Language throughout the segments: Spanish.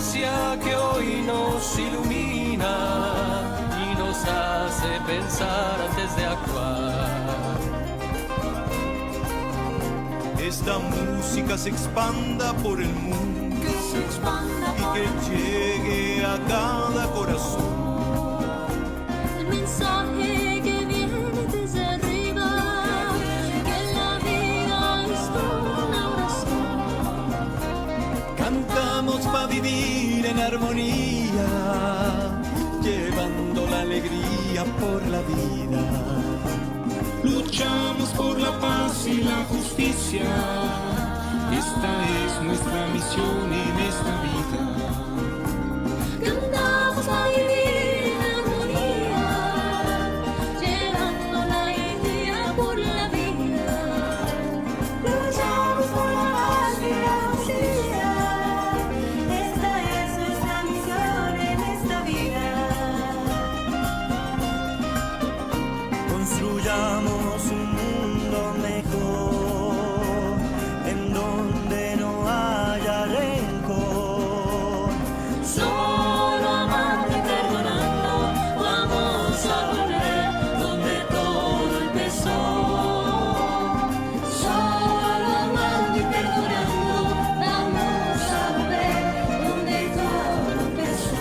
gracia que hoy nos ilumina y nos hace pensar antes de actuar. Esta música se expanda por el mundo, y que llegue a cada corazón. El mensaje que viene desde arriba, que la vida es una oración. Cantamos para vivir en armonía, llevando la alegría por la vida. Luchamos por la paz y la justicia. Esta es nuestra misión en esta vida. Cantamos a vivir en armonía, llevando la alegría por la vida. Luchamos por la paz y la justicia. Esta es nuestra misión en esta vida. Construyamos un mundo mejor, en donde no haya rencor. Solo amando y perdonando vamos a volver donde todo empezó. Solo amando y perdonando vamos a volver donde todo empezó.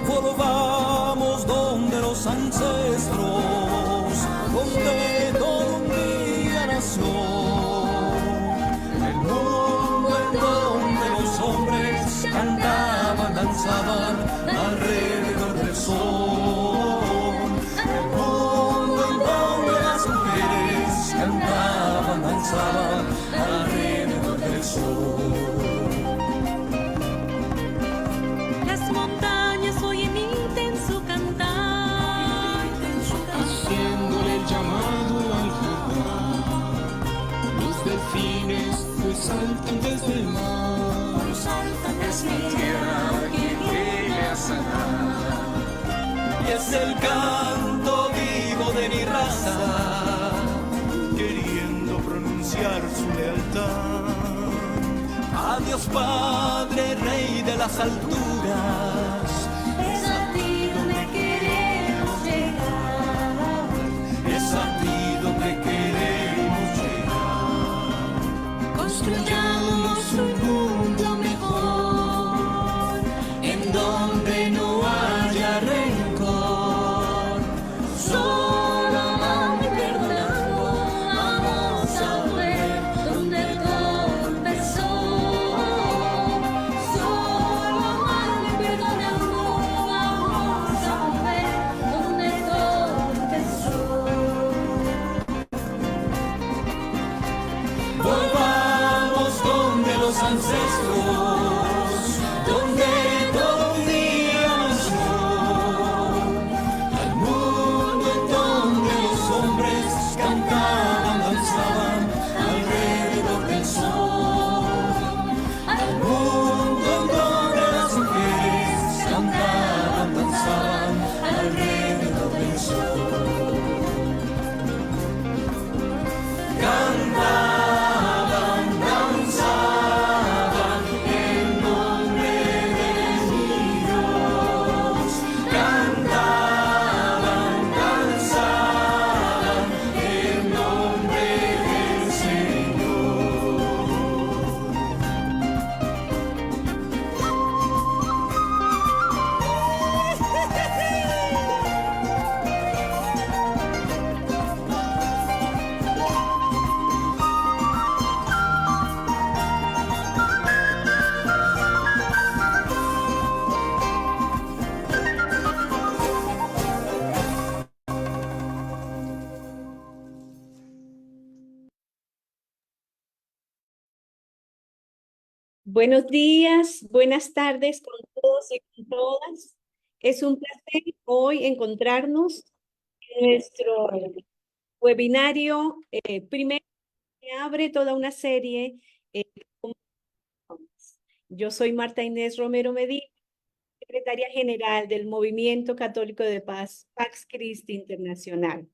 Volvamos donde los ancestros, donde todo un día nació. El mundo en donde los hombres cantaban, danzaban alrededor del sol. El mundo en donde las mujeres cantaban, danzaban alrededor del sol. Las montañas oyen intenso cantar, Haciéndole el llamado al jardín. Los delfines pues saltan desde el mar. saltan Es la tierra que viene a sanar, y es el canto vivo de mi raza, Queriendo pronunciar su lealtad. Adiós Padre, Rey de las alturas, es a ti donde queremos llegar. es a ti donde queremos llegar. Construyamos un mundo mejor, en donde no haya rencor. Solo amando y perdonando vamos a volver donde todo empezó. Solo amando y perdonando vamos a volver donde todo empezó. Volvamos donde los ancestros, donde todo un día nació. Al mundo en donde los hombres cantaban, danzaban alrededor del sol. Al mundo en donde las mujeres cantaban, danzaban alrededor del sol. Cantaban, danzaban en nombre de Dios. Cantaban, danzaban en nombre del Señor. Buenos días, buenas tardes con todos y con todas. Es un placer hoy encontrarnos en nuestro webinario primero que abre toda una serie. Yo soy Marta Inés Romero Medina, secretaria general del Movimiento Católico de Paz, Pax Christi Internacional.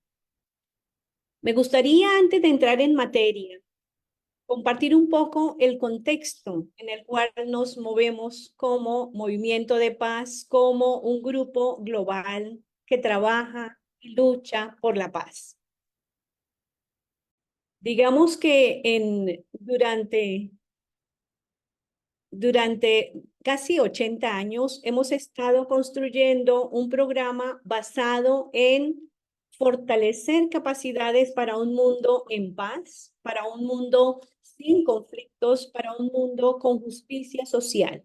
Me gustaría, antes de entrar en materia, compartir un poco el contexto en el cual nos movemos como movimiento de paz, como un grupo global que trabaja y lucha por la paz. Digamos que durante casi 80 años hemos estado construyendo un programa basado en fortalecer capacidades para un mundo en paz, para un mundo sin conflictos, para un mundo con justicia social.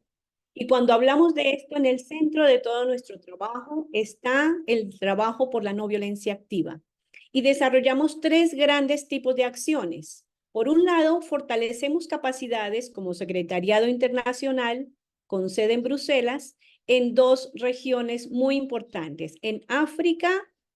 Y cuando hablamos de esto, en el centro de todo nuestro trabajo está el trabajo por la no violencia activa. Y desarrollamos 3 grandes tipos de acciones. Por un lado, fortalecemos capacidades como Secretariado Internacional, con sede en Bruselas, en 2 regiones muy importantes. En África,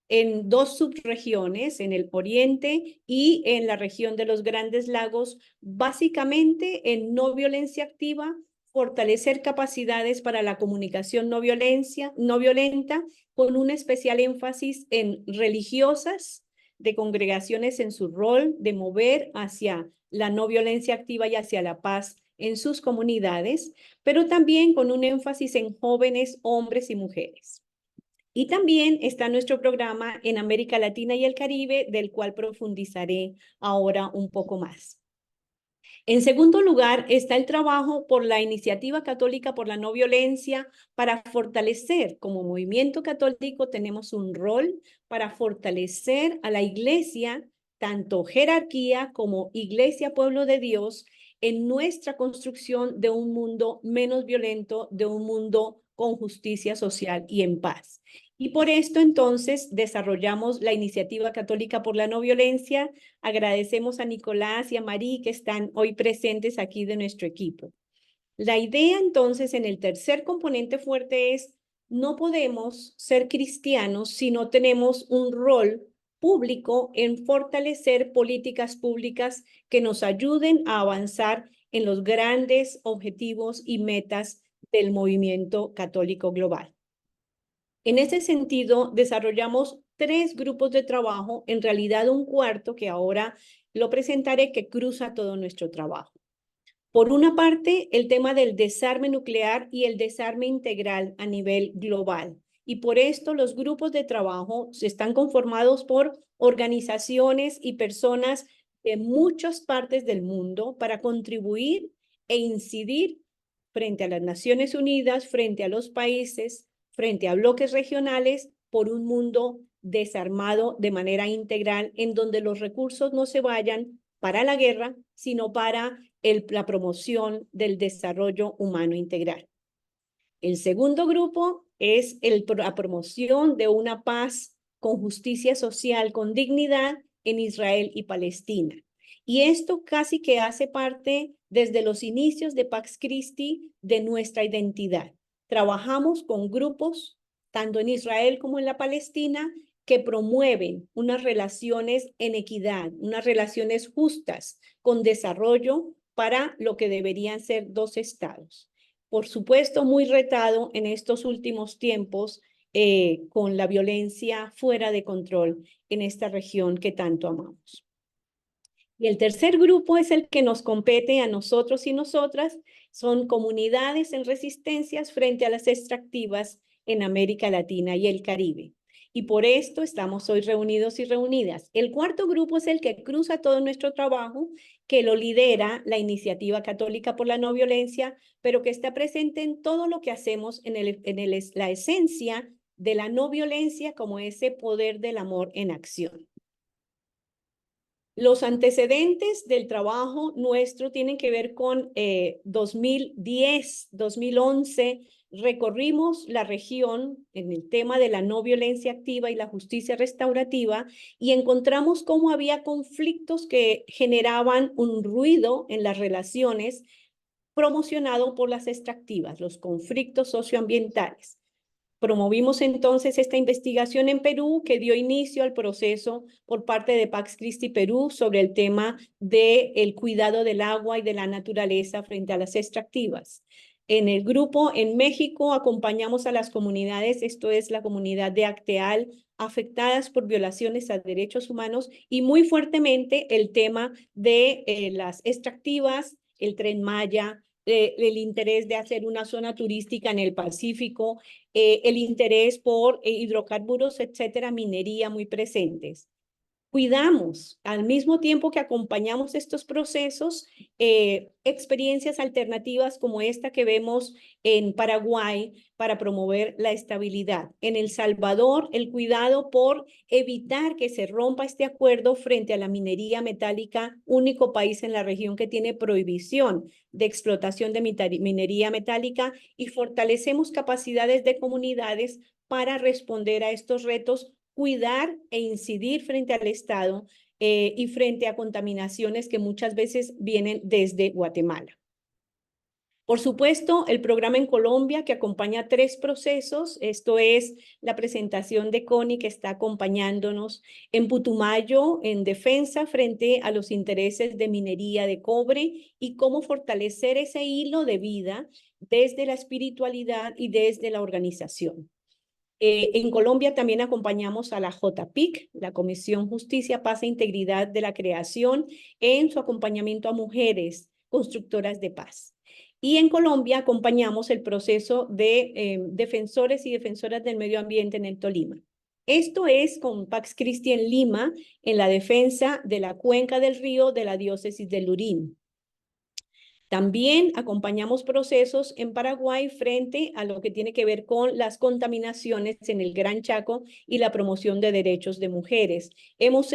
en 2 subregiones, en el Oriente y en la región de los Grandes Lagos, básicamente en no violencia activa, fortalecer capacidades para la comunicación no violenta, con un especial énfasis en religiosas, de congregaciones en su rol de mover hacia la no violencia activa y hacia la paz en sus comunidades, pero también con un énfasis en jóvenes, hombres y mujeres. Y también está nuestro programa en América Latina y el Caribe, del cual profundizaré ahora un poco más. En segundo lugar, está el trabajo por la Iniciativa Católica por la No Violencia. Para fortalecer, como movimiento católico, tenemos un rol para fortalecer a la Iglesia, tanto jerarquía como Iglesia Pueblo de Dios, en nuestra construcción de un mundo menos violento, de un mundo con justicia social y en paz. Y por esto, entonces, desarrollamos la Iniciativa Católica por la No Violencia. Agradecemos a Nicolás y a Marí que están hoy presentes aquí de nuestro equipo. La idea, entonces, en el tercer componente fuerte es: no podemos ser cristianos si no tenemos un rol público en fortalecer políticas públicas que nos ayuden a avanzar en los grandes objetivos y metas del movimiento católico global. En ese sentido, desarrollamos 3 grupos de trabajo, en realidad un cuarto que ahora lo presentaré, que cruza todo nuestro trabajo. Por una parte, el tema del desarme nuclear y el desarme integral a nivel global. Y por esto los grupos de trabajo están conformados por organizaciones y personas de muchas partes del mundo para contribuir e incidir frente a las Naciones Unidas, frente a los países, frente a bloques regionales, por un mundo desarmado de manera integral, en donde los recursos no se vayan para la guerra, sino para la promoción del desarrollo humano integral. El segundo grupo es la promoción de una paz con justicia social, con dignidad en Israel y Palestina. Y esto casi que hace parte desde los inicios de Pax Christi de nuestra identidad. Trabajamos con grupos, tanto en Israel como en la Palestina, que promueven unas relaciones en equidad, unas relaciones justas, con desarrollo para lo que deberían ser 2 estados. Por supuesto, muy retado en estos últimos tiempos con la violencia fuera de control en esta región que tanto amamos. Y el tercer grupo es el que nos compete a nosotros y nosotras. Son comunidades en resistencias frente a las extractivas en América Latina y el Caribe. Y por esto estamos hoy reunidos y reunidas. El cuarto grupo es el que cruza todo nuestro trabajo, que lo lidera la Iniciativa Católica por la No Violencia, pero que está presente en todo lo que hacemos la esencia de la no violencia como ese poder del amor en acción. Los antecedentes del trabajo nuestro tienen que ver con 2010, 2011. Recorrimos la región en el tema de la no violencia activa y la justicia restaurativa y encontramos cómo había conflictos que generaban un ruido en las relaciones promocionado por las extractivas, los conflictos socioambientales. Promovimos entonces esta investigación en Perú, que dio inicio al proceso por parte de Pax Christi Perú sobre el tema del cuidado del agua y de la naturaleza frente a las extractivas. En el grupo en México acompañamos a las comunidades, esto es la comunidad de Acteal, afectadas por violaciones a derechos humanos y muy fuertemente el tema de las extractivas, el Tren Maya, el interés de hacer una zona turística en el Pacífico, el interés por hidrocarburos, etcétera, minería muy presentes. Cuidamos, al mismo tiempo que acompañamos estos procesos, experiencias alternativas como esta que vemos en Paraguay para promover la estabilidad. En El Salvador, el cuidado por evitar que se rompa este acuerdo frente a la minería metálica, único país en la región que tiene prohibición de explotación de minería metálica, y fortalecemos capacidades de comunidades para responder a estos retos, cuidar e incidir frente al Estado y frente a contaminaciones que muchas veces vienen desde Guatemala. Por supuesto, el programa en Colombia que acompaña 3 procesos, esto es la presentación de Connie que está acompañándonos en Putumayo en defensa frente a los intereses de minería de cobre y cómo fortalecer ese hilo de vida desde la espiritualidad y desde la organización. En Colombia también acompañamos a la JPIC, la Comisión Justicia, Paz e Integridad de la Creación, en su acompañamiento a mujeres constructoras de paz. Y en Colombia acompañamos el proceso de defensores y defensoras del medio ambiente en el Tolima. Esto es con Pax Christi en Lima, en la defensa de la cuenca del río de la diócesis de Lurín. También acompañamos procesos en Paraguay frente a lo que tiene que ver con las contaminaciones en el Gran Chaco y la promoción de derechos de mujeres. Hemos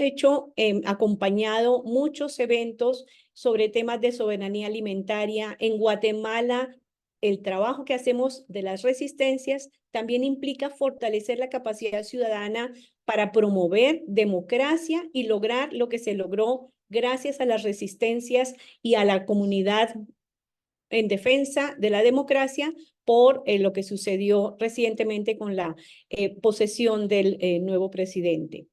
acompañado muchos eventos sobre temas de soberanía alimentaria. En Guatemala, el trabajo que hacemos de las resistencias también implica fortalecer la capacidad ciudadana para promover democracia y lograr lo que se logró gracias a las resistencias y a la comunidad en defensa de la democracia por lo que sucedió recientemente con la posesión del nuevo presidente.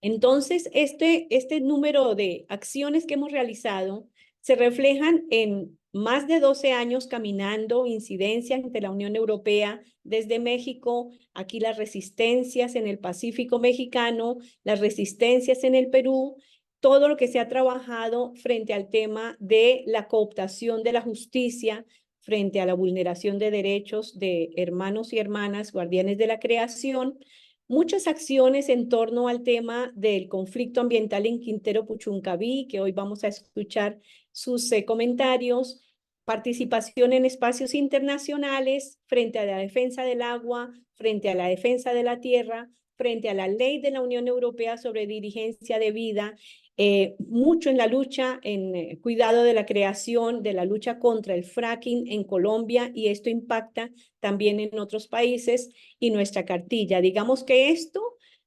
Entonces, este número de acciones que hemos realizado se reflejan en más de 12 años caminando, incidencias ante la Unión Europea desde México, aquí las resistencias en el Pacífico mexicano, las resistencias en el Perú, todo lo que se ha trabajado frente al tema de la cooptación de la justicia, frente a la vulneración de derechos de hermanos y hermanas, guardianes de la creación, muchas acciones en torno al tema del conflicto ambiental en Quintero Puchuncaví, que hoy vamos a escuchar sus comentarios, participación en espacios internacionales frente a la defensa del agua, frente a la defensa de la tierra, frente a la ley de la Unión Europea sobre dirigencia de vida, mucho en la lucha, en cuidado de la creación, de la lucha contra el fracking en Colombia, y esto impacta también en otros países, y nuestra cartilla. Digamos que esto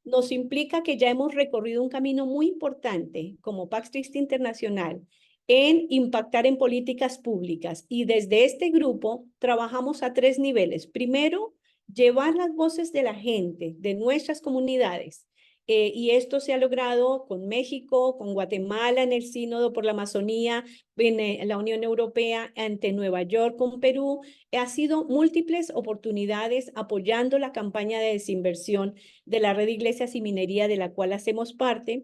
nos implica que ya hemos recorrido un camino muy importante como Pax Christi Internacional en impactar en políticas públicas, y desde este grupo trabajamos a 3 niveles. Primero, llevar las voces de la gente, de nuestras comunidades, y esto se ha logrado con México, con Guatemala en el Sínodo por la Amazonía, en la Unión Europea, ante Nueva York, con Perú. Ha sido múltiples oportunidades apoyando la campaña de desinversión de la Red de Iglesias y Minería, de la cual hacemos parte.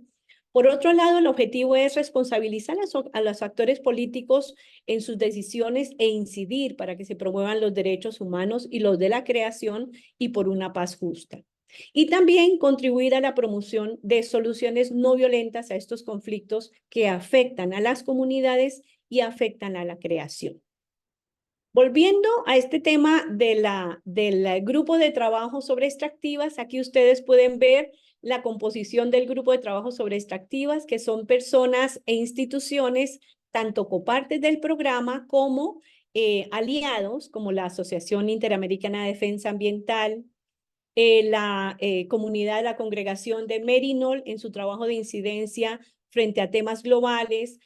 Por otro lado, el objetivo es responsabilizar a los actores políticos en sus decisiones e incidir para que se promuevan los derechos humanos y los de la creación y por una paz justa. Y también contribuir a la promoción de soluciones no violentas a estos conflictos que afectan a las comunidades y afectan a la creación. Volviendo a este tema del grupo de trabajo sobre extractivas, aquí ustedes pueden ver la composición del grupo de trabajo sobre extractivas, que son personas e instituciones, tanto copartes del programa como aliados, como la Asociación Interamericana de Defensa Ambiental, la comunidad de la congregación de Merinol en su trabajo de incidencia frente a temas globales.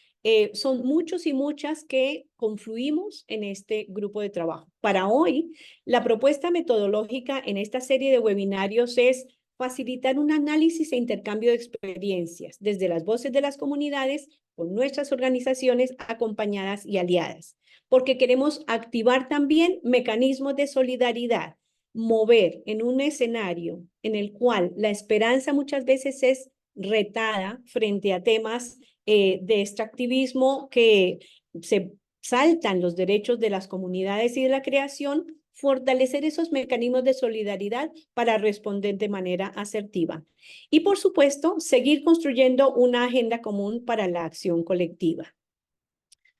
Son muchos y muchas que confluimos en este grupo de trabajo. Para hoy, la propuesta metodológica en esta serie de webinarios es facilitar un análisis e intercambio de experiencias desde las voces de las comunidades con nuestras organizaciones acompañadas y aliadas, porque queremos activar también mecanismos de solidaridad, mover en un escenario en el cual la esperanza muchas veces es retada frente a temas de extractivismo que se saltan los derechos de las comunidades y de la creación, fortalecer esos mecanismos de solidaridad para responder de manera asertiva. Y por supuesto, seguir construyendo una agenda común para la acción colectiva.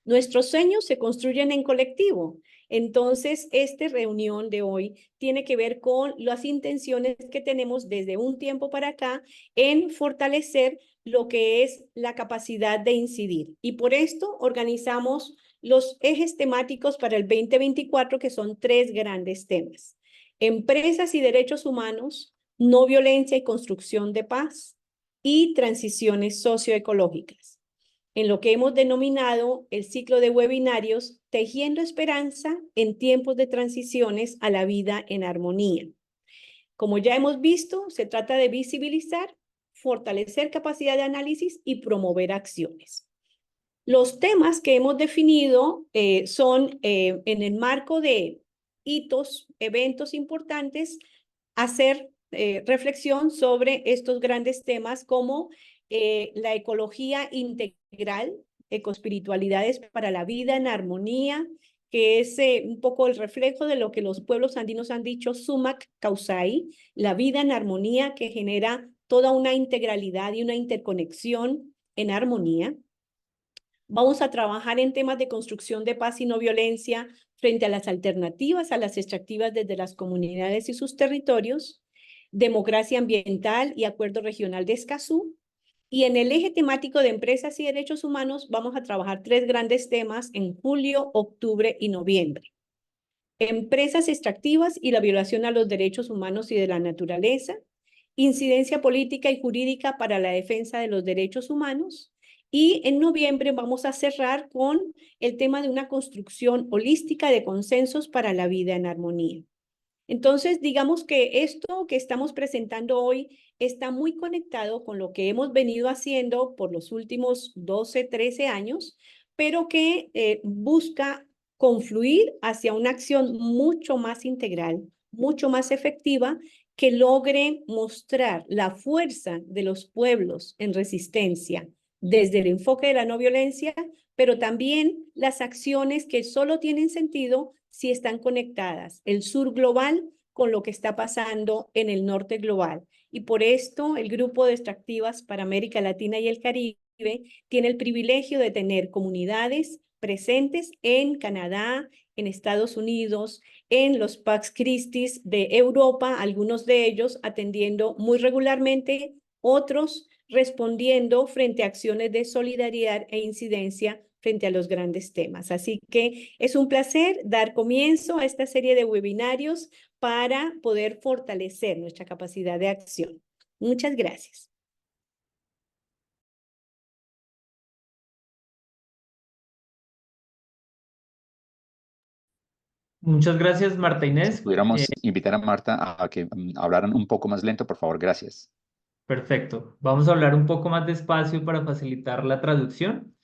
Nuestros sueños se construyen en colectivo. Entonces, esta reunión de hoy tiene que ver con las intenciones que tenemos desde un tiempo para acá en fortalecer lo que es la capacidad de incidir. Y por esto organizamos los ejes temáticos para el 2024, que son 3 grandes temas: empresas y derechos humanos, no violencia y construcción de paz, y transiciones socioecológicas, en lo que hemos denominado el ciclo de webinarios Tejiendo Esperanza en tiempos de transiciones a la vida en armonía. Como ya hemos visto, se trata de visibilizar, fortalecer capacidad de análisis y promover acciones. Los temas que hemos definido son en el marco de hitos, eventos importantes, hacer reflexión sobre estos grandes temas como la ecología integral, ecoespiritualidades para la vida en armonía, que es un poco el reflejo de lo que los pueblos andinos han dicho, sumac causai, la vida en armonía que genera toda una integralidad y una interconexión en armonía. Vamos a trabajar en temas de construcción de paz y no violencia frente a las alternativas a las extractivas desde las comunidades y sus territorios, democracia ambiental y acuerdo regional de Escazú. Y en el eje temático de empresas y derechos humanos vamos a trabajar 3 grandes temas en julio, octubre y noviembre: empresas extractivas y la violación a los derechos humanos y de la naturaleza, incidencia política y jurídica para la defensa de los derechos humanos. Y en noviembre vamos a cerrar con el tema de una construcción holística de consensos para la vida en armonía. Entonces, digamos que esto que estamos presentando hoy está muy conectado con lo que hemos venido haciendo por los últimos 12, 13 años, pero que busca confluir hacia una acción mucho más integral, mucho más efectiva, que logre mostrar la fuerza de los pueblos en resistencia desde el enfoque de la no violencia, pero también las acciones que solo tienen sentido si están conectadas, el sur global con lo que está pasando en el norte global. Y por esto el Grupo de Extractivas para América Latina y el Caribe tiene el privilegio de tener comunidades presentes en Canadá, en Estados Unidos, en los Pax Christis de Europa, algunos de ellos atendiendo muy regularmente, otros respondiendo frente a acciones de solidaridad e incidencia frente a los grandes temas. Así que es un placer dar comienzo a esta serie de webinarios para poder fortalecer nuestra capacidad de acción. Muchas gracias. Muchas gracias, Marta Si Inés. pudiéramos invitar a Marta a que hablaran un poco más lento, por favor, gracias. Perfecto. Vamos a hablar un poco más despacio para facilitar la traducción.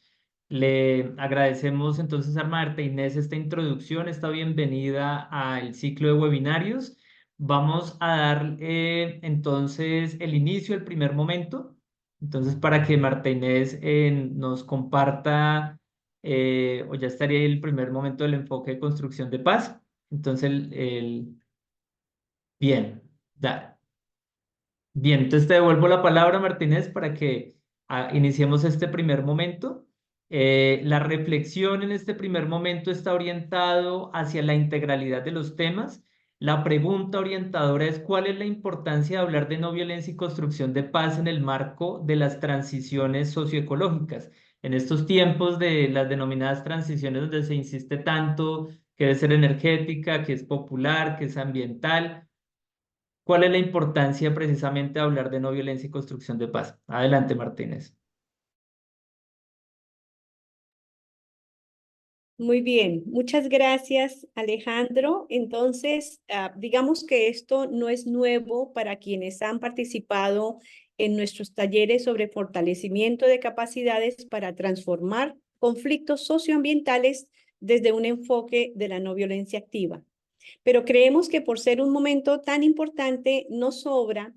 Le agradecemos entonces a Marta Inés esta introducción, esta bienvenida al ciclo de webinarios. Vamos a dar entonces el inicio, el primer momento. Entonces, para que Marta Inés nos comparta, o ya estaría ahí el primer momento del enfoque de construcción de paz. Entonces, bien, bien, entonces te devuelvo la palabra, Martínez, para que iniciemos este primer momento. La reflexión en este primer momento está orientado hacia la integralidad de los temas. La pregunta orientadora es: ¿cuál es la importancia de hablar de no violencia y construcción de paz en el marco de las transiciones socioecológicas? En estos tiempos de las denominadas transiciones donde se insiste tanto que debe ser energética, que es popular, que es ambiental. ¿Cuál es la importancia precisamente de hablar de no violencia y construcción de paz? Adelante, Martínez. Muy bien, muchas gracias, Alejandro. Entonces, digamos que esto no es nuevo para quienes han participado en nuestros talleres sobre fortalecimiento de capacidades para transformar conflictos socioambientales desde un enfoque de la no violencia activa. Pero creemos que por ser un momento tan importante, nos sobra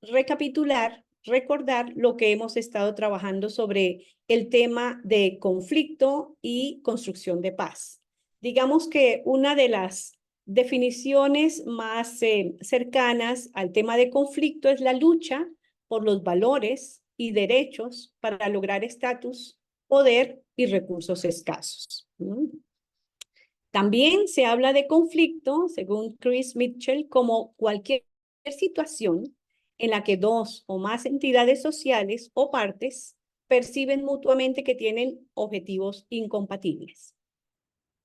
recapitular, recordar lo que hemos estado trabajando sobre el tema de conflicto y construcción de paz. Digamos que una de las definiciones más cercanas al tema de conflicto es la lucha por los valores y derechos para lograr estatus, poder y recursos escasos. También se habla de conflicto, según Chris Mitchell, como cualquier situación en la que dos o más entidades sociales o partes perciben mutuamente que tienen objetivos incompatibles.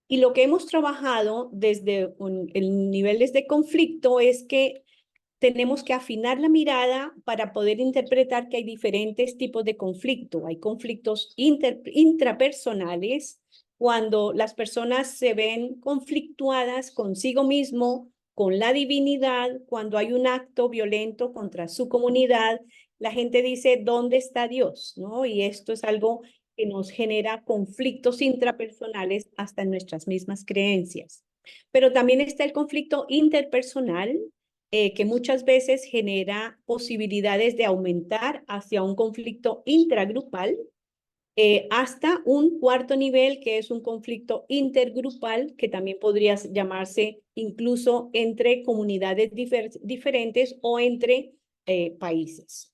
Y lo que hemos trabajado desde el nivel de conflicto es que tenemos que afinar la mirada para poder interpretar que hay diferentes tipos de conflicto. Hay conflictos intrapersonales, cuando las personas se ven conflictuadas consigo mismo, con la divinidad, cuando hay un acto violento contra su comunidad, la gente dice, ¿dónde está Dios? ¿No? Y esto es algo que nos genera conflictos intrapersonales hasta en nuestras mismas creencias. Pero también está el conflicto interpersonal, que muchas veces genera posibilidades de aumentar hacia un conflicto intragrupal, hasta un cuarto nivel, que es un conflicto intergrupal, que también podría llamarse incluso entre comunidades diferentes o entre países.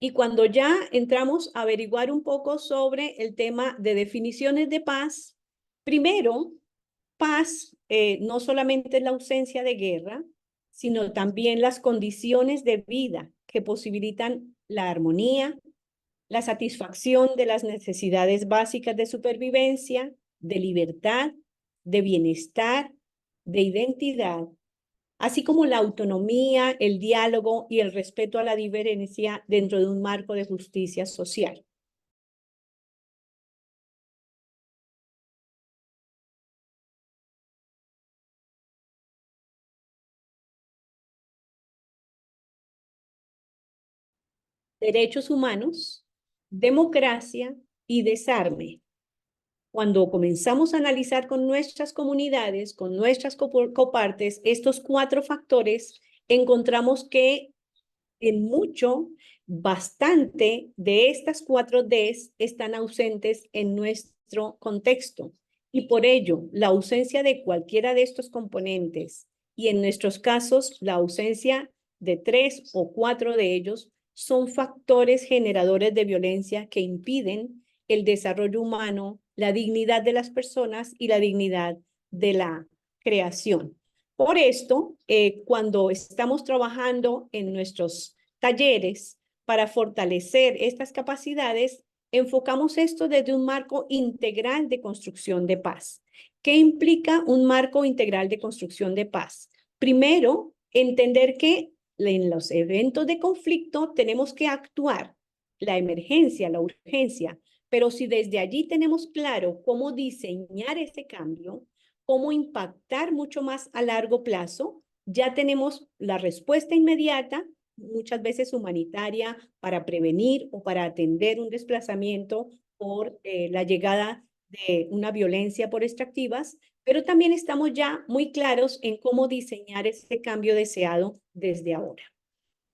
Y cuando ya entramos a averiguar un poco sobre el tema de definiciones de paz, primero, paz no solamente es la ausencia de guerra, sino también las condiciones de vida que posibilitan la armonía, la satisfacción de las necesidades básicas de supervivencia, de libertad, de bienestar, de identidad, así como la autonomía, el diálogo y el respeto a la diferencia dentro de un marco de justicia social. Derechos humanos, democracia y desarme. Cuando comenzamos a analizar con nuestras comunidades, con nuestras copartes, estos 4 factores, encontramos que en mucho, bastante de estas 4 Ds están ausentes en nuestro contexto. Y por ello, la ausencia de cualquiera de estos componentes, y en nuestros casos, la ausencia de 3 o 4 de ellos, son factores generadores de violencia que impiden el desarrollo humano, la dignidad de las personas y la dignidad de la creación. Por esto, cuando estamos trabajando en nuestros talleres para fortalecer estas capacidades, enfocamos esto desde un marco integral de construcción de paz. ¿Qué implica un marco integral de construcción de paz? Primero, entender que en los eventos de conflicto tenemos que actuar, la emergencia, la urgencia, pero si desde allí tenemos claro cómo diseñar ese cambio, cómo impactar mucho más a largo plazo, ya tenemos la respuesta inmediata, muchas veces humanitaria, para prevenir o para atender un desplazamiento por la llegada de una violencia por extractivas, pero también estamos ya muy claros en cómo diseñar ese cambio deseado desde ahora.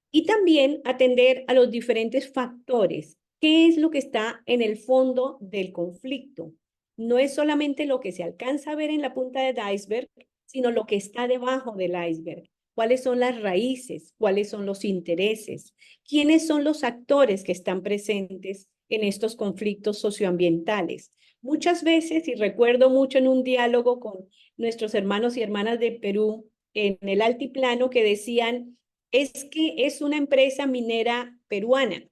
Y también atender a los diferentes factores. ¿Qué es lo que está en el fondo del conflicto? No es solamente lo que se alcanza a ver en la punta del iceberg, sino lo que está debajo del iceberg. ¿Cuáles son las raíces? ¿Cuáles son los intereses? ¿Quiénes son los actores que están presentes en estos conflictos socioambientales? Muchas veces, y recuerdo mucho en un diálogo con nuestros hermanos y hermanas de Perú, en el altiplano, que decían, es que es una empresa minera peruana,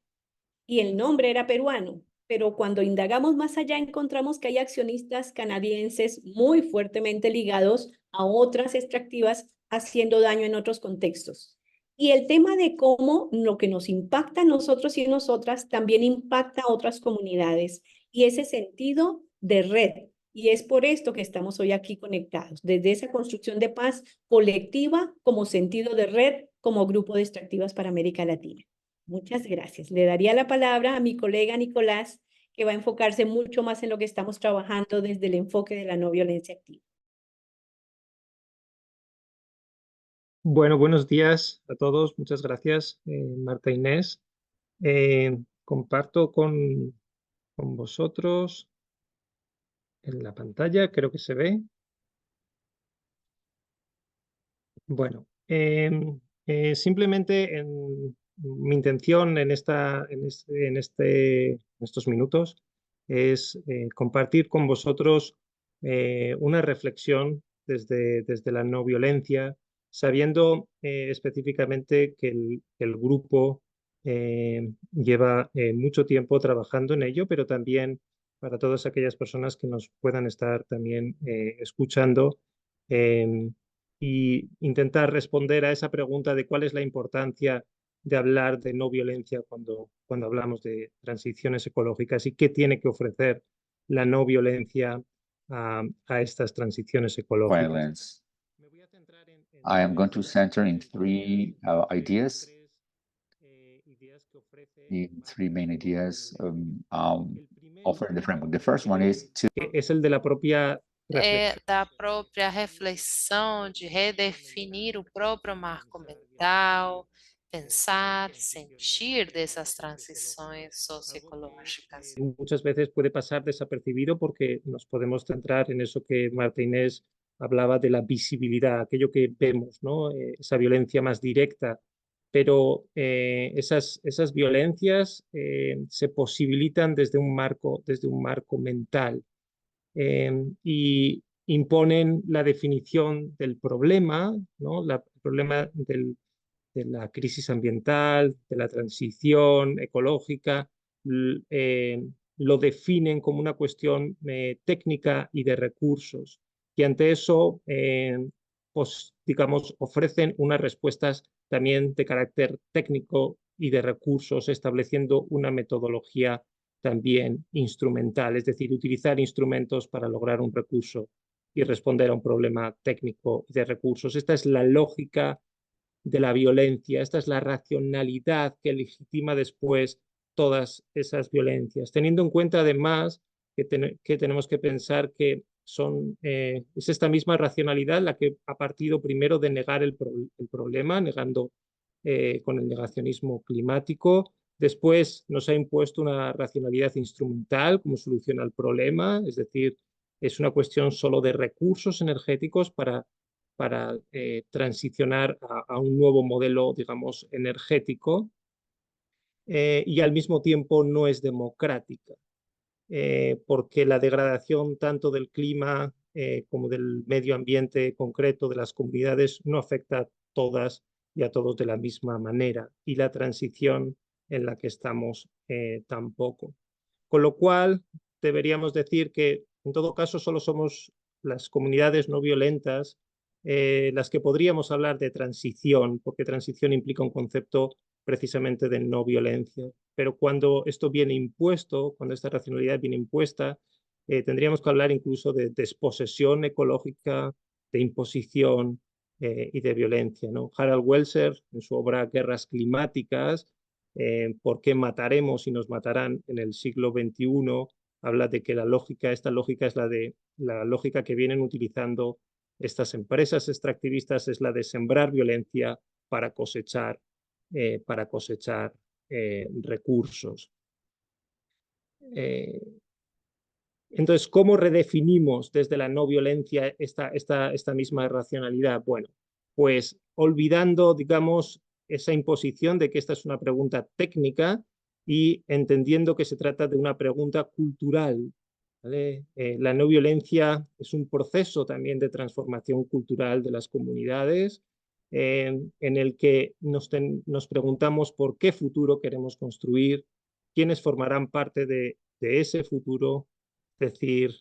y el nombre era peruano, pero cuando indagamos más allá encontramos que hay accionistas canadienses muy fuertemente ligados a otras extractivas haciendo daño en otros contextos. Y el tema de cómo lo que nos impacta a nosotros y nosotras también impacta a otras comunidades, y ese sentido de red. Y es por esto que estamos hoy aquí conectados, desde esa construcción de paz colectiva como sentido de red, como grupo de extractivas para América Latina. Muchas gracias. Le daría la palabra a mi colega Nicolás, que va a enfocarse mucho más en lo que estamos trabajando desde el enfoque de la no violencia activa. Bueno, buenos días a todos. Muchas gracias, Marta Inés. Comparto con vosotros en la pantalla, creo que se ve. Bueno, simplemente mi intención en estos minutos es compartir con vosotros una reflexión desde la no violencia, sabiendo específicamente que el grupo lleva mucho tiempo trabajando en ello, pero también para todas aquellas personas que nos puedan estar también escuchando. Y intentar responder a esa pregunta de cuál es la importancia de hablar de no violencia cuando hablamos de transiciones ecológicas y qué tiene que ofrecer la no violencia a estas transiciones ecológicas. Violence. I am going to center in three ideas, in three main ideas offered in the framework. The first one is to Es el de la propia É da própria reflexão de redefinir o próprio marco mental, pensar, sentir dessas transições socioecológicas. muchas veces puede pasar desapercibido porque nos podemos centrar en eso que Marta Inés hablaba de la visibilidad, aquello que vemos, ¿no? Esa violencia más directa, pero esas violencias se posibilitan desde un marco mental y imponen la definición del problema, ¿no? El problema de la crisis ambiental, de la transición ecológica, lo definen como una cuestión técnica y de recursos. Y ante eso, pues, digamos, ofrecen unas respuestas también de carácter técnico y de recursos, estableciendo una metodología también instrumental, es decir, utilizar instrumentos para lograr un recurso y responder a un problema técnico y de recursos. Esta es la lógica de la violencia, esta es la racionalidad que legitima después todas esas violencias, teniendo en cuenta además que tenemos que pensar que es esta misma racionalidad la que ha partido primero de negar el problema, negando con el negacionismo climático. Después nos ha impuesto una racionalidad instrumental como solución al problema, es decir, es una cuestión solo de recursos energéticos para transicionar a un nuevo modelo, digamos, energético, y al mismo tiempo no es democrática, porque la degradación tanto del clima como del medio ambiente concreto de las comunidades no afecta a todas y a todos de la misma manera, y la transición en la que estamos tampoco. Con lo cual, deberíamos decir que en todo caso solo somos las comunidades no violentas las que podríamos hablar de transición, porque transición implica un concepto precisamente de no violencia. Pero cuando esto viene impuesto, cuando esta racionalidad viene impuesta, tendríamos que hablar incluso de desposesión ecológica, de imposición y de violencia, ¿no? Harald Welzer, en su obra Guerras climáticas, ¿por qué mataremos y nos matarán en el siglo XXI? Habla de que esta lógica es la lógica que vienen utilizando estas empresas extractivistas, es la de sembrar violencia para cosechar recursos. Entonces, ¿cómo redefinimos desde la no violencia esta misma racionalidad? Bueno, pues olvidando, digamos, esa imposición de que esta es una pregunta técnica y entendiendo que se trata de una pregunta cultural, ¿vale? La no violencia es un proceso también de transformación cultural de las comunidades, en el que nos preguntamos por qué futuro queremos construir, quiénes formarán parte de ese futuro, es decir,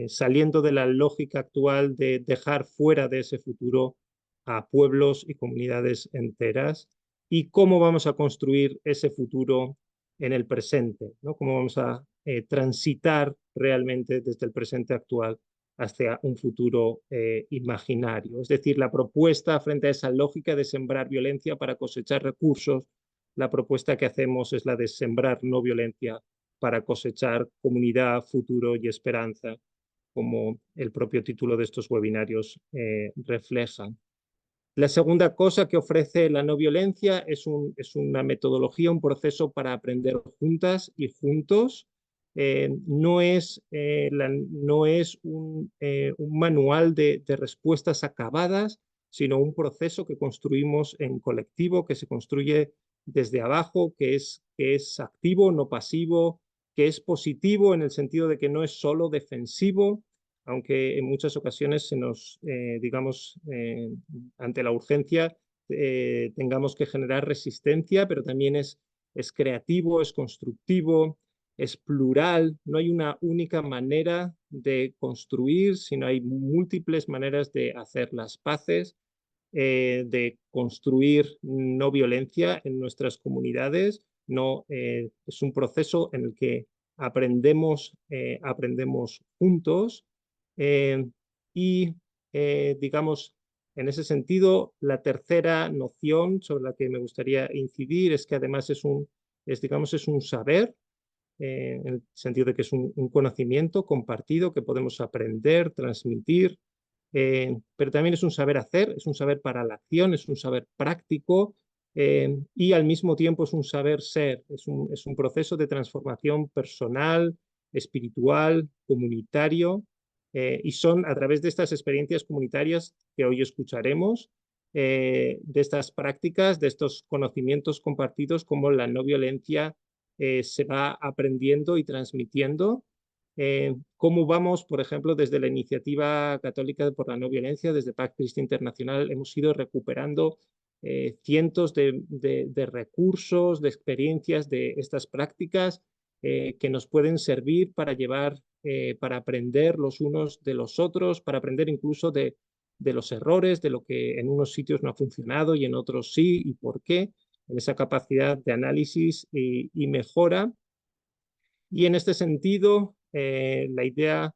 saliendo de la lógica actual de dejar fuera de ese futuro a pueblos y comunidades enteras, y cómo vamos a construir ese futuro en el presente, ¿no? Cómo vamos a transitar realmente desde el presente actual hacia un futuro imaginario. Es decir, la propuesta frente a esa lógica de sembrar violencia para cosechar recursos, la propuesta que hacemos es la de sembrar no violencia para cosechar comunidad, futuro y esperanza, como el propio título de estos webinarios refleja. La segunda cosa que ofrece la no violencia es una metodología, un proceso para aprender juntas y juntos. No es un manual de respuestas acabadas, sino un proceso que construimos en colectivo, que se construye desde abajo, que es activo, no pasivo, que es positivo en el sentido de que no es solo defensivo, aunque en muchas ocasiones se nos, digamos, ante la urgencia, tengamos que generar resistencia, pero también es creativo, es constructivo, es plural. No hay una única manera de construir, sino hay múltiples maneras de hacer las paces, de construir no violencia en nuestras comunidades. No, es un proceso en el que aprendemos juntos. Y, digamos, en ese sentido, la tercera noción sobre la que me gustaría incidir es que además es un saber, en el sentido de que es un conocimiento compartido que podemos aprender, transmitir, pero también es un saber hacer, es un saber para la acción, es un saber práctico, y al mismo tiempo es un saber ser, es un proceso de transformación personal, espiritual, comunitario, y son a través de estas experiencias comunitarias que hoy escucharemos, de estas prácticas, de estos conocimientos compartidos, como la no violencia se va aprendiendo y transmitiendo. Cómo vamos, por ejemplo, desde la Iniciativa Católica por la No Violencia, desde Pacte Christi Internacional, hemos ido recuperando cientos de recursos, de experiencias de estas prácticas que nos pueden servir para llevar, para aprender los unos de los otros, para aprender incluso de los errores, de lo que en unos sitios no ha funcionado y en otros sí, y por qué, en esa capacidad de análisis y mejora. Y en este sentido, la idea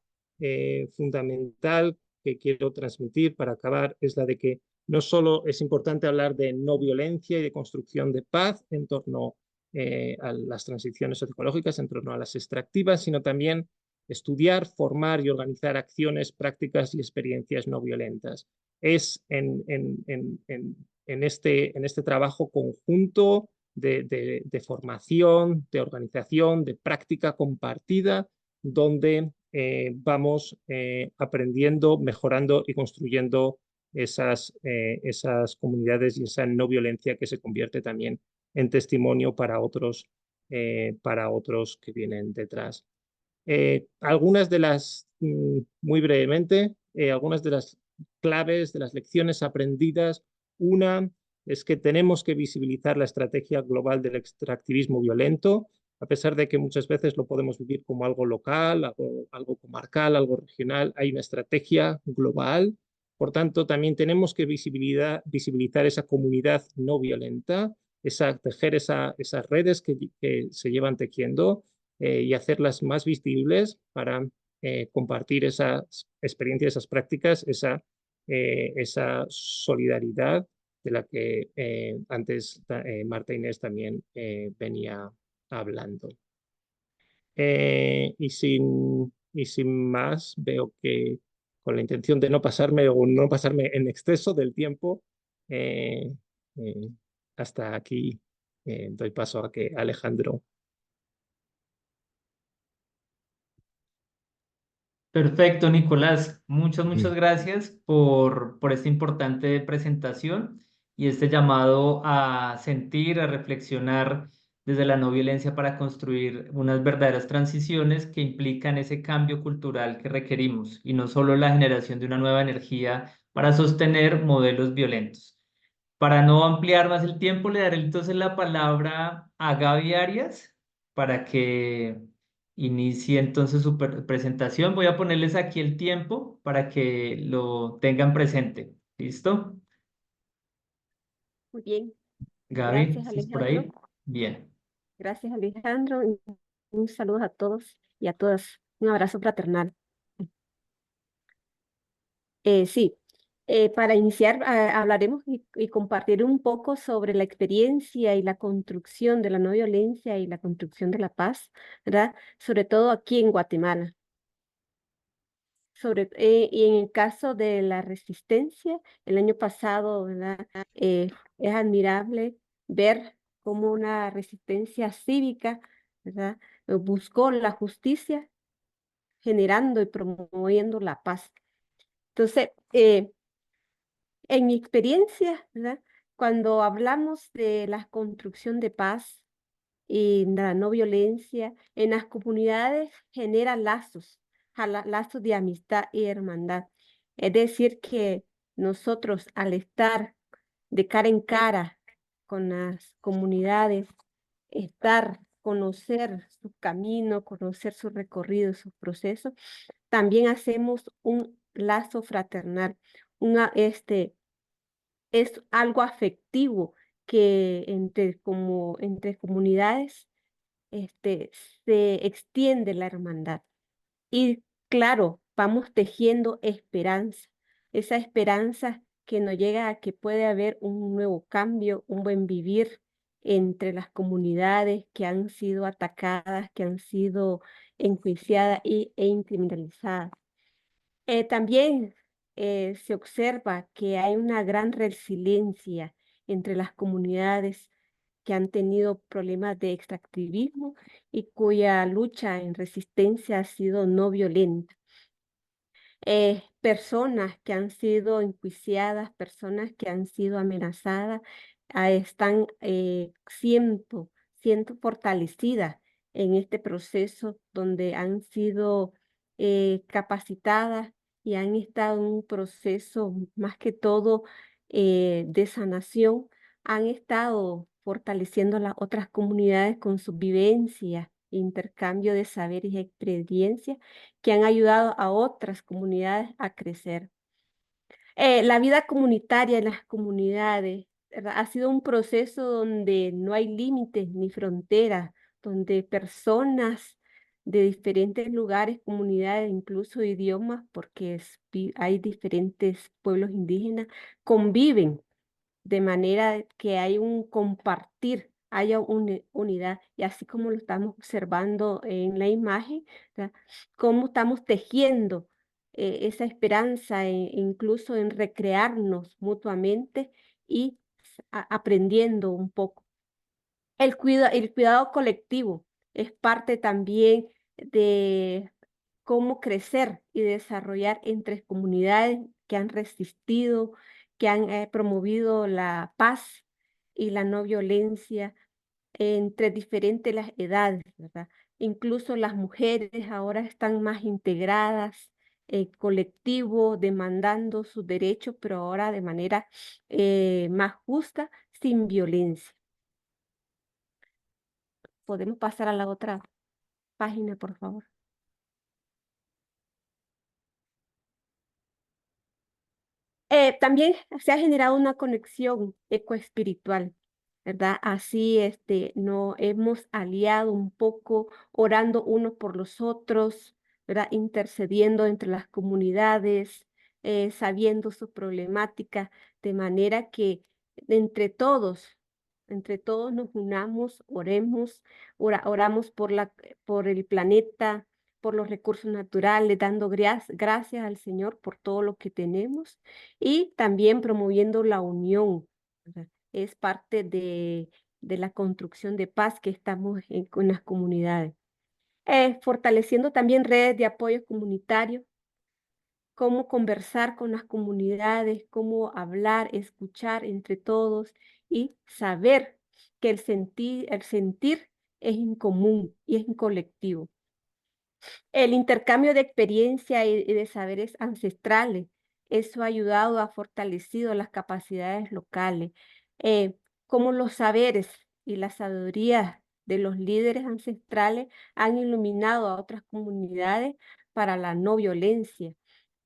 fundamental que quiero transmitir para acabar es la de que no solo es importante hablar de no violencia y de construcción de paz en torno a las transiciones socioecológicas, en torno a las extractivas, sino también estudiar, formar y organizar acciones, prácticas y experiencias no violentas. Es en este trabajo conjunto de formación, de organización, de práctica compartida, donde vamos aprendiendo, mejorando y construyendo esas comunidades y esa no violencia que se convierte también en testimonio para otros que vienen detrás. Algunas de las, muy brevemente, algunas de las claves, de las lecciones aprendidas. Una es que tenemos que visibilizar la estrategia global del extractivismo violento, a pesar de que muchas veces lo podemos vivir como algo local, algo comarcal, algo regional. Hay una estrategia global. Por tanto, también tenemos que visibilizar esa comunidad no violenta, tejer esas redes que se llevan tejiendo, y hacerlas más visibles para compartir esas experiencias, esas prácticas, esa solidaridad de la que antes Marta Inés también venía hablando. Y sin más, veo que con la intención de no pasarme en exceso del tiempo, hasta aquí doy paso a que Alejandro. Perfecto, Nicolás. Muchas gracias por esta importante presentación y este llamado a sentir, a reflexionar desde la no violencia para construir unas verdaderas transiciones que implican ese cambio cultural que requerimos y no solo la generación de una nueva energía para sostener modelos violentos. Para no ampliar más el tiempo, le daré entonces la palabra a Gaby Arias para que inicie entonces su presentación. Voy a ponerles aquí el tiempo para que lo tengan presente. ¿Listo? Muy bien, Gaby, gracias ¿estás por Alejandro. ahí? Bien. Gracias Alejandro. Y un saludo a todos y a todas. Un abrazo fraternal. Sí, Para iniciar, hablaremos y compartir un poco sobre la experiencia y la construcción de la no violencia y la construcción de la paz, ¿verdad? Sobre todo aquí en Guatemala. Y en el caso de la resistencia, el año pasado, ¿verdad? Es admirable ver cómo una resistencia cívica, ¿verdad? Buscó la justicia, generando y promoviendo la paz. Entonces, en mi experiencia, ¿verdad? Cuando hablamos de la construcción de paz y de la no violencia, en las comunidades genera lazos, lazos de amistad y hermandad. Es decir, que nosotros al estar de cara en cara con las comunidades, conocer su camino, conocer su recorrido, sus procesos, también hacemos un lazo fraternal, es algo afectivo que entre comunidades se extiende la hermandad. Y claro, vamos tejiendo esperanza, esa esperanza que nos llega a que puede haber un nuevo cambio, un buen vivir entre las comunidades que han sido atacadas, que han sido enjuiciadas e criminalizadas. También se observa que hay una gran resiliencia entre las comunidades que han tenido problemas de extractivismo y cuya lucha en resistencia ha sido no violenta. Personas que han sido enjuiciadas, personas que han sido amenazadas, están siendo fortalecidas en este proceso donde han sido capacitadas y han estado en un proceso más que todo de sanación, han estado fortaleciendo a las otras comunidades con su vivencia, intercambio de saberes y experiencias que han ayudado a otras comunidades a crecer. La vida comunitaria en las comunidades, ¿verdad? Ha sido un proceso donde no hay límites ni fronteras, donde personas de diferentes lugares, comunidades, incluso idiomas, porque hay diferentes pueblos indígenas, conviven de manera que hay un compartir, haya una unidad, y así como lo estamos observando en la imagen, ¿verdad? Cómo estamos tejiendo esa esperanza, incluso en recrearnos mutuamente y aprendiendo un poco. El cuidado colectivo es parte también de cómo crecer y desarrollar entre comunidades que han resistido, que han promovido la paz y la no violencia entre diferentes las edades, ¿verdad? Incluso las mujeres ahora están más integradas, colectivo, demandando sus derechos, pero ahora de manera más justa, sin violencia. Podemos pasar a la otra página, por favor. También se ha generado una conexión ecoespiritual, ¿verdad? Así nos hemos aliado un poco, orando unos por los otros, ¿verdad? Intercediendo entre las comunidades, sabiendo sus problemáticas, de manera que entre todos, entre todos nos unamos, oremos, oramos por el planeta, por los recursos naturales, dando gracias al Señor por todo lo que tenemos y también promoviendo la unión, ¿verdad? Es parte de la construcción de paz que estamos con las comunidades. Fortaleciendo también redes de apoyo comunitario, cómo conversar con las comunidades, cómo hablar, escuchar entre todos y saber que el sentir es en común y es en colectivo. El intercambio de experiencia y de saberes ancestrales, eso ha ayudado, ha fortalecido las capacidades locales, como los saberes y la sabiduría de los líderes ancestrales han iluminado a otras comunidades para la no violencia.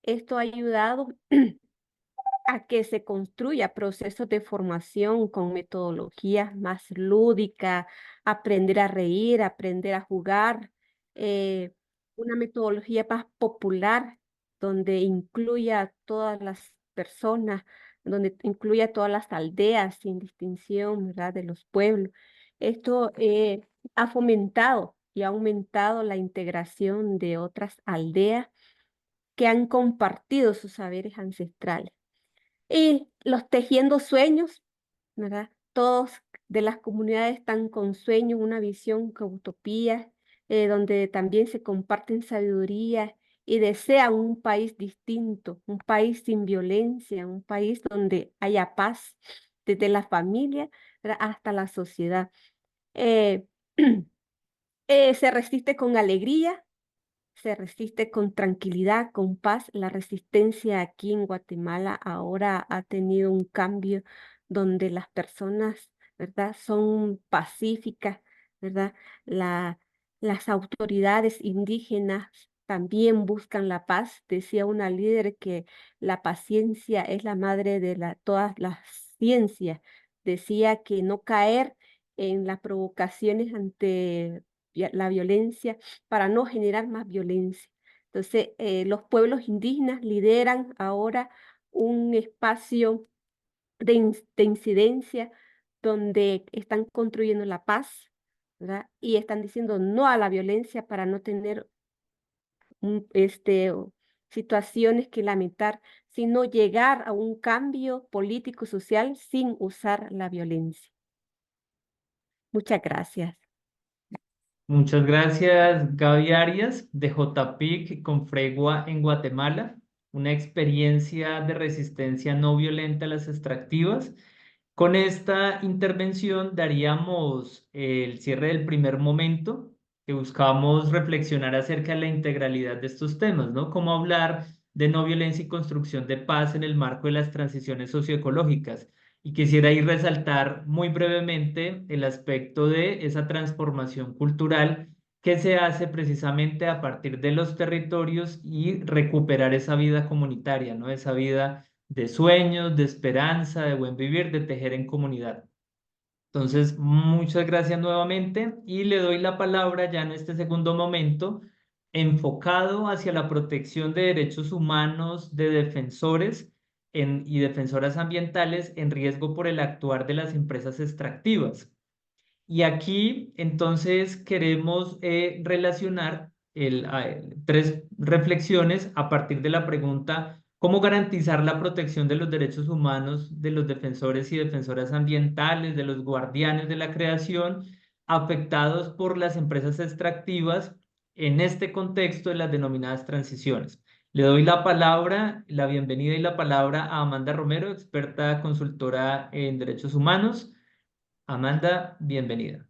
Esto ha ayudado a que se construya procesos de formación con metodologías más lúdicas, aprender a reír, aprender a jugar, una metodología más popular donde incluya todas las personas, donde incluye a todas las aldeas sin distinción, ¿verdad? De los pueblos. Esto ha fomentado y ha aumentado la integración de otras aldeas que han compartido sus saberes ancestrales. Y los tejiendo sueños, ¿verdad? Todos de las comunidades están con sueños, una visión con utopía, donde también se comparten sabiduría y desean un país distinto, un país sin violencia, un país donde haya paz, desde la familia, ¿verdad?, hasta la sociedad. Eh, se resiste con alegría, se resiste con tranquilidad, con paz. La resistencia aquí en Guatemala ahora ha tenido un cambio donde las personas, ¿verdad?, son pacíficas, ¿verdad? Las autoridades indígenas también buscan la paz. Decía una líder que la paciencia es la madre de todas las ciencias. Decía que no caer en las provocaciones ante la violencia para no generar más violencia. Entonces, los pueblos indígenas lideran ahora un espacio de incidencia donde están construyendo la paz, ¿verdad? Y están diciendo no a la violencia para no tener situaciones que lamentar, sino llegar a un cambio político-social sin usar la violencia. Muchas gracias. Muchas gracias, Gaby Arias, de JPIC con Fregua en Guatemala, una experiencia de resistencia no violenta a las extractivas. Con esta intervención daríamos el cierre del primer momento, que buscamos reflexionar acerca de la integralidad de estos temas, ¿no? Cómo hablar de no violencia y construcción de paz en el marco de las transiciones socioecológicas. Y quisiera ahí resaltar muy brevemente el aspecto de esa transformación cultural que se hace precisamente a partir de los territorios y recuperar esa vida comunitaria, ¿no? Esa vida de sueños, de esperanza, de buen vivir, de tejer en comunidad. Entonces, muchas gracias nuevamente y le doy la palabra ya en este segundo momento enfocado hacia la protección de derechos humanos de defensores y defensoras ambientales en riesgo por el actuar de las empresas extractivas. Y aquí entonces queremos relacionar tres reflexiones a partir de la pregunta: ¿cómo garantizar la protección de los derechos humanos de los defensores y defensoras ambientales, de los guardianes de la creación, afectados por las empresas extractivas en este contexto de las denominadas transiciones? Le doy la palabra, la bienvenida y la palabra a Amanda Romero, experta consultora en derechos humanos. Amanda, bienvenida.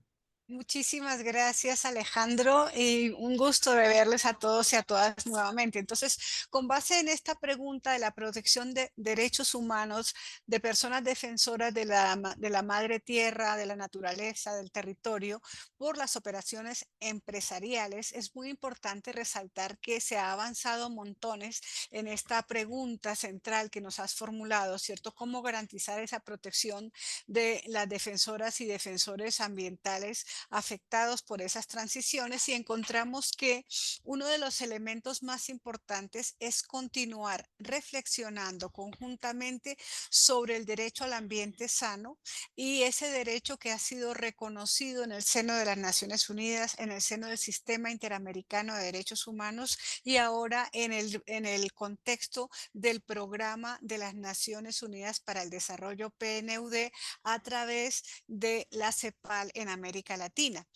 Muchísimas gracias, Alejandro, y un gusto de verles a todos y a todas nuevamente. Entonces, con base en esta pregunta de la protección de derechos humanos de personas defensoras de la madre tierra, de la naturaleza, del territorio, por las operaciones empresariales, es muy importante resaltar que se ha avanzado montones en esta pregunta central que nos has formulado, ¿cierto? ¿Cómo garantizar esa protección de las defensoras y defensores ambientales afectados por esas transiciones? Y encontramos que uno de los elementos más importantes es continuar reflexionando conjuntamente sobre el derecho al ambiente sano y ese derecho que ha sido reconocido en el seno de las Naciones Unidas, en el seno del Sistema Interamericano de Derechos Humanos y ahora en el contexto del Programa de las Naciones Unidas para el Desarrollo, PNUD, a través de la CEPAL en América Latina.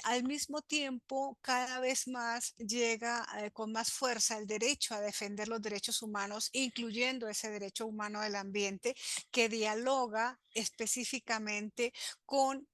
Al mismo tiempo, cada vez más llega con más fuerza el derecho a defender los derechos humanos, incluyendo ese derecho humano del ambiente que dialoga específicamente con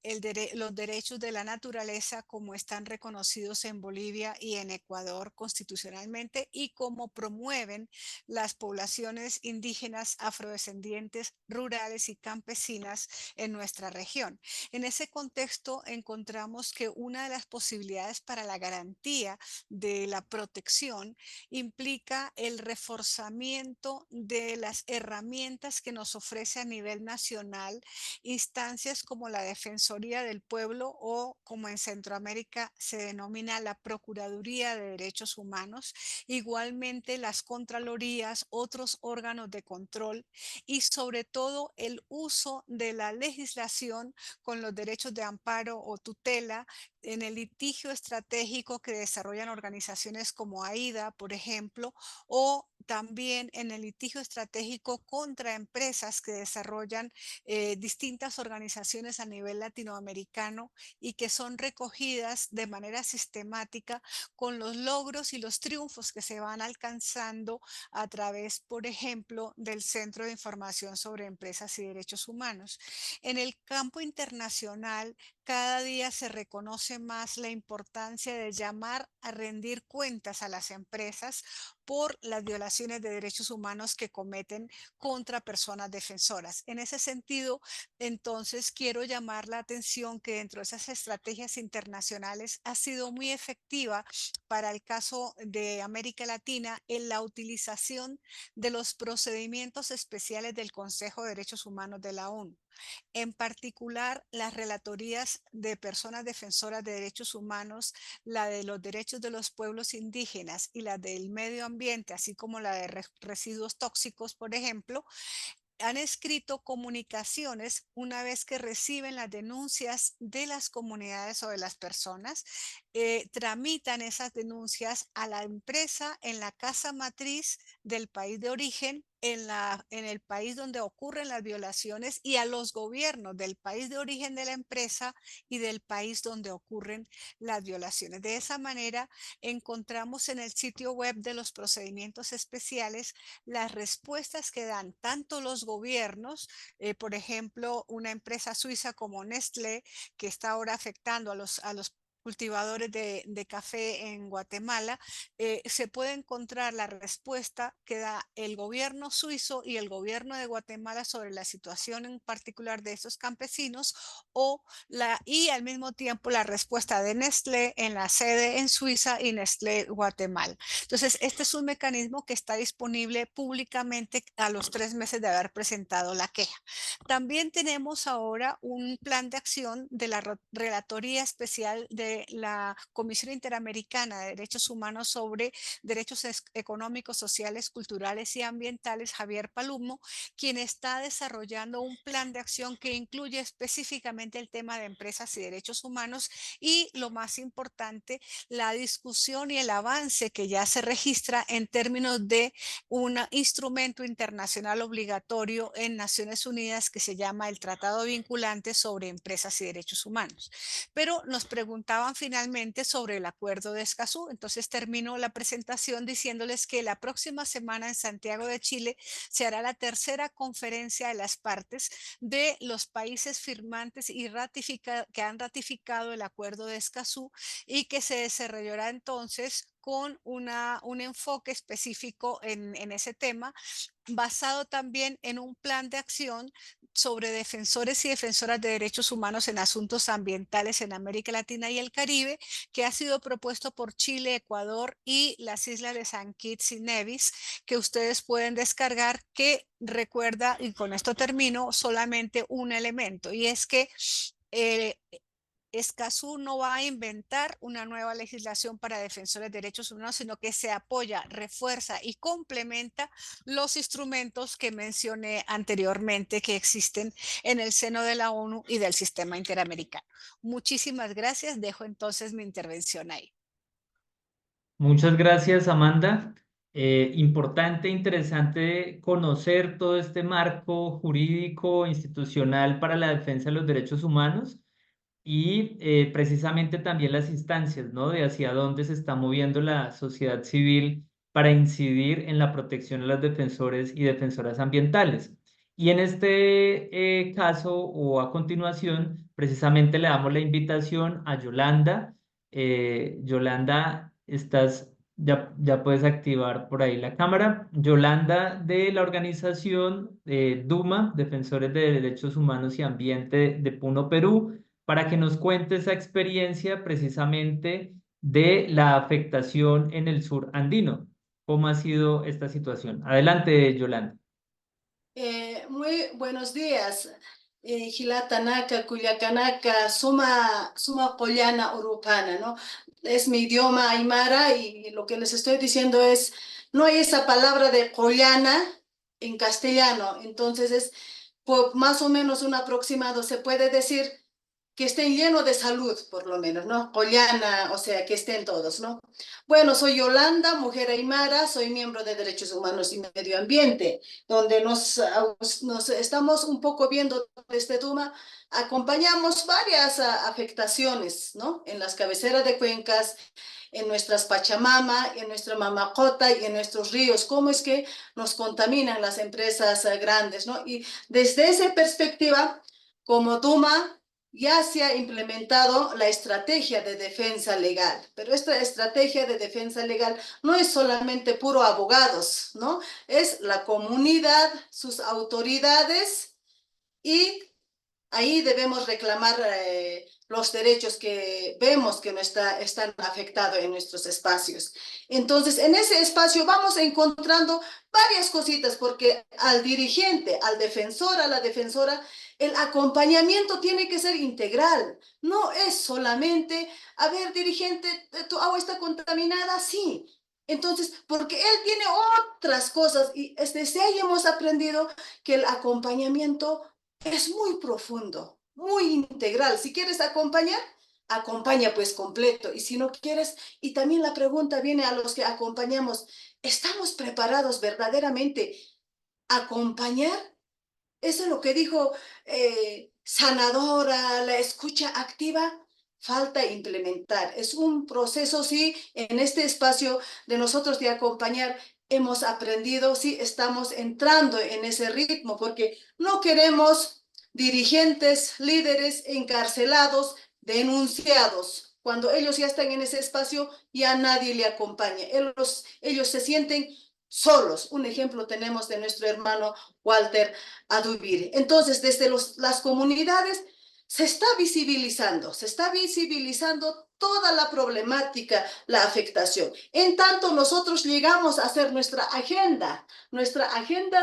los derechos de la naturaleza como están reconocidos en Bolivia y en Ecuador constitucionalmente y como promueven las poblaciones indígenas, afrodescendientes, rurales y campesinas en nuestra región. En ese contexto encontramos que una de las posibilidades para la garantía de la protección implica el reforzamiento de las herramientas que nos ofrece a nivel nacional instancias como la Defensoría del Pueblo o como en Centroamérica se denomina la Procuraduría de Derechos Humanos, igualmente las Contralorías, otros órganos de control y sobre todo el uso de la legislación con los derechos de amparo o tutela en el litigio estratégico que desarrollan organizaciones como AIDA, por ejemplo, o también en el litigio estratégico contra empresas que desarrollan distintas organizaciones a nivel latinoamericano y que son recogidas de manera sistemática con los logros y los triunfos que se van alcanzando a través, por ejemplo, del Centro de Información sobre Empresas y Derechos Humanos. En el campo internacional, cada día se reconoce más la importancia de llamar a rendir cuentas a las empresas por las violaciones de derechos humanos que cometen contra personas defensoras. En ese sentido, entonces, quiero llamar la atención que dentro de esas estrategias internacionales ha sido muy efectiva para el caso de América Latina en la utilización de los procedimientos especiales del Consejo de Derechos Humanos de la ONU. En particular, las relatorías de personas defensoras de derechos humanos, la de los derechos de los pueblos indígenas y la del medio ambiente, así como la de residuos tóxicos, por ejemplo, han escrito comunicaciones una vez que reciben las denuncias de las comunidades o de las personas, tramitan esas denuncias a la empresa en la casa matriz del país de origen, en el país donde ocurren las violaciones y a los gobiernos del país de origen de la empresa y del país donde ocurren las violaciones. De esa manera, encontramos en el sitio web de los procedimientos especiales las respuestas que dan tanto los gobiernos, por ejemplo, una empresa suiza como Nestlé, que está ahora afectando a los cultivadores de café en Guatemala, se puede encontrar la respuesta que da el gobierno suizo y el gobierno de Guatemala sobre la situación en particular de esos campesinos y al mismo tiempo la respuesta de Nestlé en la sede en Suiza y Nestlé Guatemala. Entonces, este es un mecanismo que está disponible públicamente a los 3 meses de haber presentado la queja. También tenemos ahora un plan de acción de la Relatoría Especial de la Comisión Interamericana de Derechos Humanos sobre Derechos Económicos, Sociales, Culturales y Ambientales, Javier Palumo, quien está desarrollando un plan de acción que incluye específicamente el tema de empresas y derechos humanos y, lo más importante, la discusión y el avance que ya se registra en términos de un instrumento internacional obligatorio en Naciones Unidas que se llama el Tratado Vinculante sobre Empresas y Derechos Humanos. Pero nos preguntaban finalmente sobre el Acuerdo de Escazú. Entonces termino la presentación diciéndoles que la próxima semana en Santiago de Chile se hará la tercera conferencia de las partes de los países firmantes y que han ratificado el Acuerdo de Escazú y que se desarrollará entonces con un enfoque específico en ese tema, basado también en un plan de acción sobre defensores y defensoras de derechos humanos en asuntos ambientales en América Latina y el Caribe, que ha sido propuesto por Chile, Ecuador y las islas de San Kitts y Nevis, que ustedes pueden descargar, que recuerda, y con esto termino, solamente un elemento, y es que Escazú no va a inventar una nueva legislación para defensores de derechos humanos, sino que se apoya, refuerza y complementa los instrumentos que mencioné anteriormente que existen en el seno de la ONU y del sistema interamericano. Muchísimas gracias. Dejo entonces mi intervención ahí. Muchas gracias, Amanda. Importante, interesante conocer todo este marco jurídico, institucional para la defensa de los derechos humanos y precisamente también las instancias, ¿no? De hacia dónde se está moviendo la sociedad civil para incidir en la protección de los defensores y defensoras ambientales. Y en este caso o a continuación, precisamente le damos la invitación a Yolanda. Yolanda, ya puedes activar por ahí la cámara. Yolanda de la organización DUMA, Defensores de Derechos Humanos y Ambiente de Puno, Perú, para que nos cuente esa experiencia precisamente de la afectación en el sur andino. ¿Cómo ha sido esta situación? Adelante, Yolanda. Muy buenos días. Gilatanaka, Culiacanaka, Suma Pollana Urupana, ¿no? Es mi idioma aymara y lo que les estoy diciendo es, no hay esa palabra de Collana en castellano, entonces es por más o menos un aproximado, se puede decir que estén llenos de salud, por lo menos, ¿no? Collana, o sea, que estén todos, ¿no? Bueno, soy Yolanda, mujer aymara, soy miembro de Derechos Humanos y Medio Ambiente, donde nos estamos un poco viendo desde Duma, acompañamos varias afectaciones, ¿no? En las cabeceras de cuencas, en nuestras Pachamama, en nuestra Mamacota y en nuestros ríos, cómo es que nos contaminan las empresas grandes, ¿no? Y desde esa perspectiva, como Duma, ya se ha implementado la estrategia de defensa legal, pero esta estrategia de defensa legal no es solamente puro abogados, ¿no? Es la comunidad, sus autoridades y ahí debemos reclamar los derechos que vemos que no están afectados en nuestros espacios. Entonces, en ese espacio vamos encontrando varias cositas, porque al dirigente, al defensor, a la defensora, el acompañamiento tiene que ser integral. No es solamente, a ver, dirigente, ¿tu agua está contaminada? Sí. Entonces, porque él tiene otras cosas y desde ahí hemos aprendido que el acompañamiento es muy profundo, muy integral. Si quieres acompañar, acompaña pues completo. Y si no quieres, y también la pregunta viene a los que acompañamos, ¿estamos preparados verdaderamente a acompañar? Eso es lo que dijo Sanadora, la escucha activa. Falta implementar. Es un proceso, sí, en este espacio de nosotros de acompañar hemos aprendido, sí, estamos entrando en ese ritmo, porque no queremos dirigentes, líderes encarcelados, denunciados. Cuando ellos ya están en ese espacio, ya nadie le acompaña. Ellos se sienten solos. Un ejemplo tenemos de nuestro hermano Walter Adubiri. Entonces, desde las comunidades se está visibilizando toda la problemática, la afectación. En tanto, nosotros llegamos a hacer nuestra agenda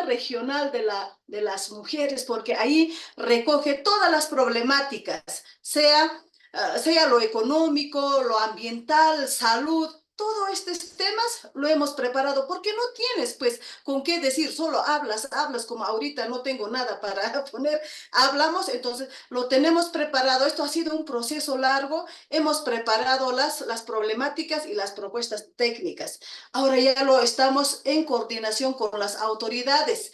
regional de las mujeres, porque ahí recoge todas las problemáticas, sea lo económico, lo ambiental, salud. Todos estos temas lo hemos preparado porque no tienes pues con qué decir, solo hablas como ahorita no tengo nada para poner, hablamos, entonces lo tenemos preparado. Esto ha sido un proceso largo, hemos preparado las problemáticas y las propuestas técnicas. Ahora ya lo estamos en coordinación con las autoridades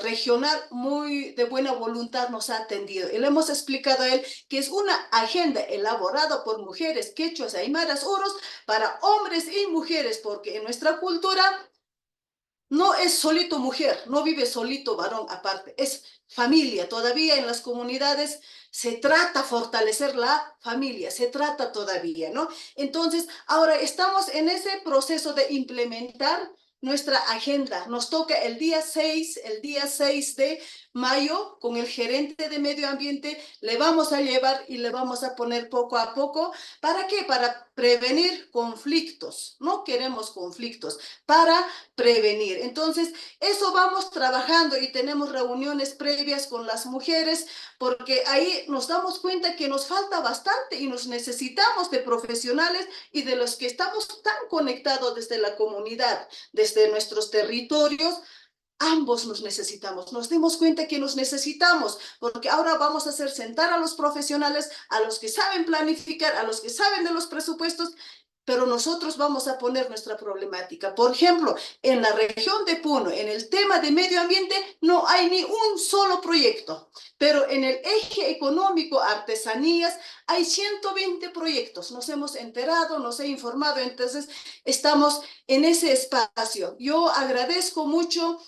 regional, muy de buena voluntad nos ha atendido. Y le hemos explicado a él que es una agenda elaborada por mujeres quechuas, aymaras, oros, para hombres y mujeres, porque en nuestra cultura no es solito mujer, no vive solito varón aparte, es familia. Todavía en las comunidades se trata fortalecer la familia, se trata todavía, ¿no? Entonces, ahora estamos en ese proceso de implementar nuestra agenda. Nos toca el día 6 de mayo, con el gerente de medio ambiente, le vamos a llevar y le vamos a poner poco a poco. ¿Para qué? Para prevenir conflictos. No queremos conflictos, para prevenir. Entonces, eso vamos trabajando y tenemos reuniones previas con las mujeres, porque ahí nos damos cuenta que nos falta bastante y nos necesitamos de profesionales y de los que estamos tan conectados desde la comunidad, desde nuestros territorios. Ambos nos necesitamos, nos dimos cuenta que nos necesitamos, porque ahora vamos a hacer sentar a los profesionales, a los que saben planificar, a los que saben de los presupuestos, pero nosotros vamos a poner nuestra problemática. Por ejemplo, en la región de Puno, en el tema de medio ambiente, no hay ni un solo proyecto, pero en el eje económico, artesanías, hay 120 proyectos. Nos hemos enterado, nos he informado, entonces estamos en ese espacio. Yo agradezco mucho.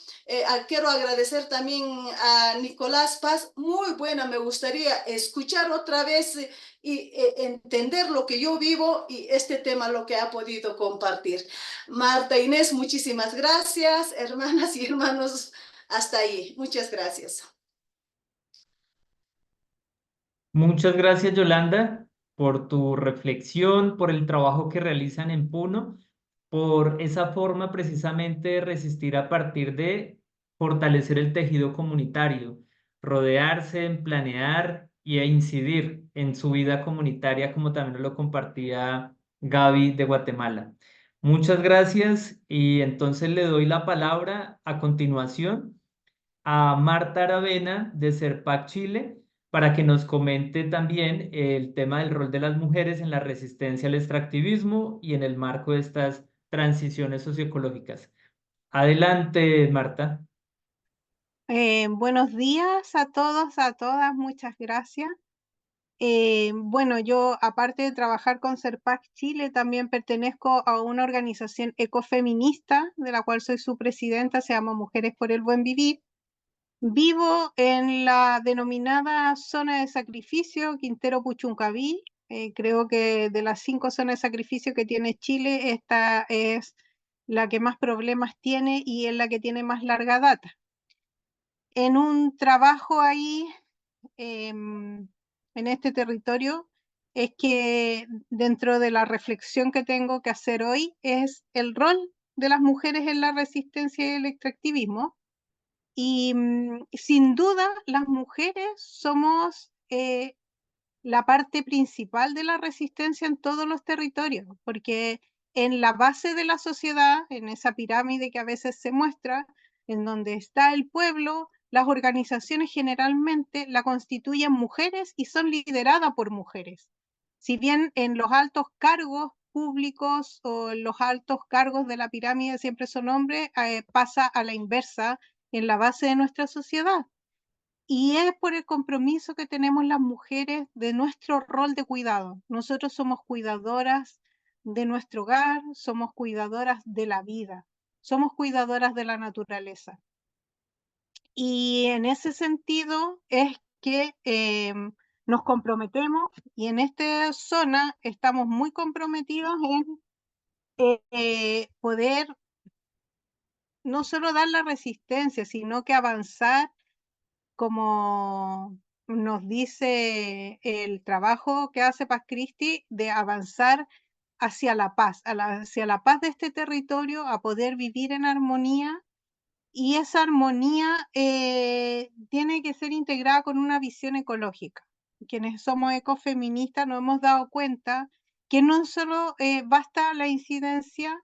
Quiero agradecer también a Nicolás Paz, muy buena, me gustaría escuchar otra vez y entender lo que yo vivo y este tema lo que ha podido compartir. Marta Inés, muchísimas gracias, hermanas y hermanos, hasta ahí, muchas gracias. Muchas gracias, Yolanda, por tu reflexión, por el trabajo que realizan en Puno, por esa forma precisamente de resistir a partir de fortalecer el tejido comunitario, rodearse, en planear e incidir en su vida comunitaria, como también lo compartía Gaby de Guatemala. Muchas gracias y entonces le doy la palabra a continuación a Marta Aravena de Serpac Chile para que nos comente también el tema del rol de las mujeres en la resistencia al extractivismo y en el marco de estas transiciones socioecológicas. Adelante, Marta. Buenos días a todos, a todas, muchas gracias. Bueno, yo aparte de trabajar con Serpac Chile, también pertenezco a una organización ecofeminista, de la cual soy su presidenta, se llama Mujeres por el Buen Vivir. Vivo en la denominada zona de sacrificio Quintero Puchuncaví. Creo que de las 5 zonas de sacrificio que tiene Chile, esta es la que más problemas tiene y es la que tiene más larga data. En un trabajo ahí, en este territorio, es que dentro de la reflexión que tengo que hacer hoy es el rol de las mujeres en la resistencia y el extractivismo. Y sin duda las mujeres somos la parte principal de la resistencia en todos los territorios, porque en la base de la sociedad, en esa pirámide que a veces se muestra, en donde está el pueblo, las organizaciones generalmente la constituyen mujeres y son lideradas por mujeres. Si bien en los altos cargos públicos o en los altos cargos de la pirámide siempre son hombres, pasa a la inversa en la base de nuestra sociedad. Y es por el compromiso que tenemos las mujeres de nuestro rol de cuidado. Nosotros somos cuidadoras de nuestro hogar, somos cuidadoras de la vida, somos cuidadoras de la naturaleza. Y en ese sentido es que nos comprometemos y en esta zona estamos muy comprometidos en poder no solo dar la resistencia, sino que avanzar como nos dice el trabajo que hace Paz Christi, de avanzar hacia la paz, hacia la paz de este territorio, a poder vivir en armonía. Y esa armonía tiene que ser integrada con una visión ecológica. Quienes somos ecofeministas nos hemos dado cuenta que no solo basta la incidencia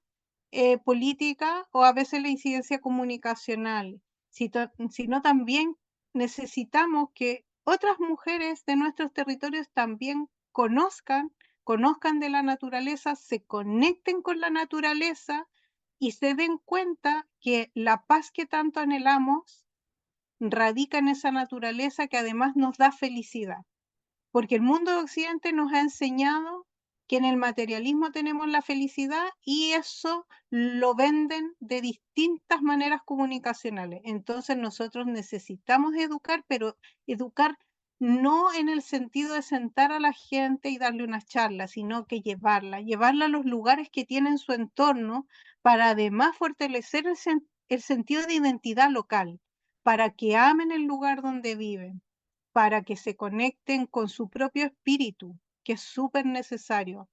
política o a veces la incidencia comunicacional, sino también necesitamos que otras mujeres de nuestros territorios también conozcan de la naturaleza, se conecten con la naturaleza y se den cuenta que la paz que tanto anhelamos radica en esa naturaleza que además nos da felicidad. Porque el mundo de Occidente nos ha enseñado que en el materialismo tenemos la felicidad y eso lo venden de distintas maneras comunicacionales. Entonces nosotros necesitamos educar, pero educar no en el sentido de sentar a la gente y darle unas charlas, sino que llevarla a los lugares que tienen su entorno para además fortalecer el sentido de identidad local, para que amen el lugar donde viven, para que se conecten con su propio espíritu, que es súper necesario.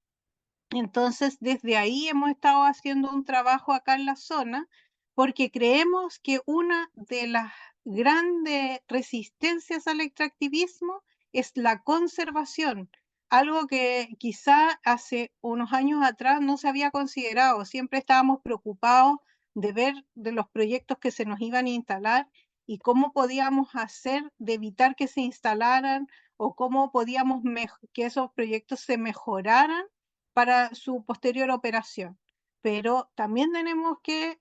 Entonces, desde ahí hemos estado haciendo un trabajo acá en la zona, porque creemos que una de las grandes resistencias al extractivismo es la conservación, algo que quizá hace unos años atrás no se había considerado. Siempre estábamos preocupados de ver de los proyectos que se nos iban a instalar y cómo podíamos hacer de evitar que se instalaran o cómo podíamos que esos proyectos se mejoraran para su posterior operación. Pero también tenemos que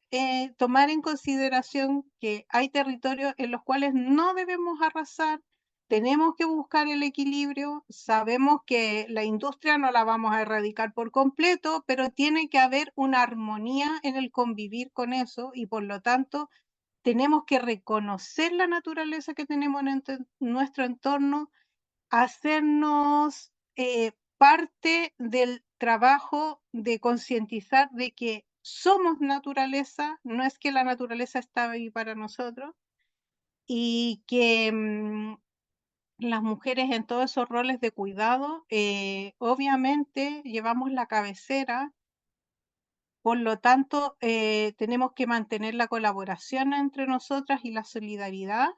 tomar en consideración que hay territorios en los cuales no debemos arrasar, tenemos que buscar el equilibrio, sabemos que la industria no la vamos a erradicar por completo, pero tiene que haber una armonía en el convivir con eso y por lo tanto tenemos que reconocer la naturaleza que tenemos en nuestro entorno, hacernos parte del trabajo de concientizar de que somos naturaleza, no es que la naturaleza está ahí para nosotros, y que las mujeres en todos esos roles de cuidado, obviamente llevamos la cabecera, por lo tanto, tenemos que mantener la colaboración entre nosotras y la solidaridad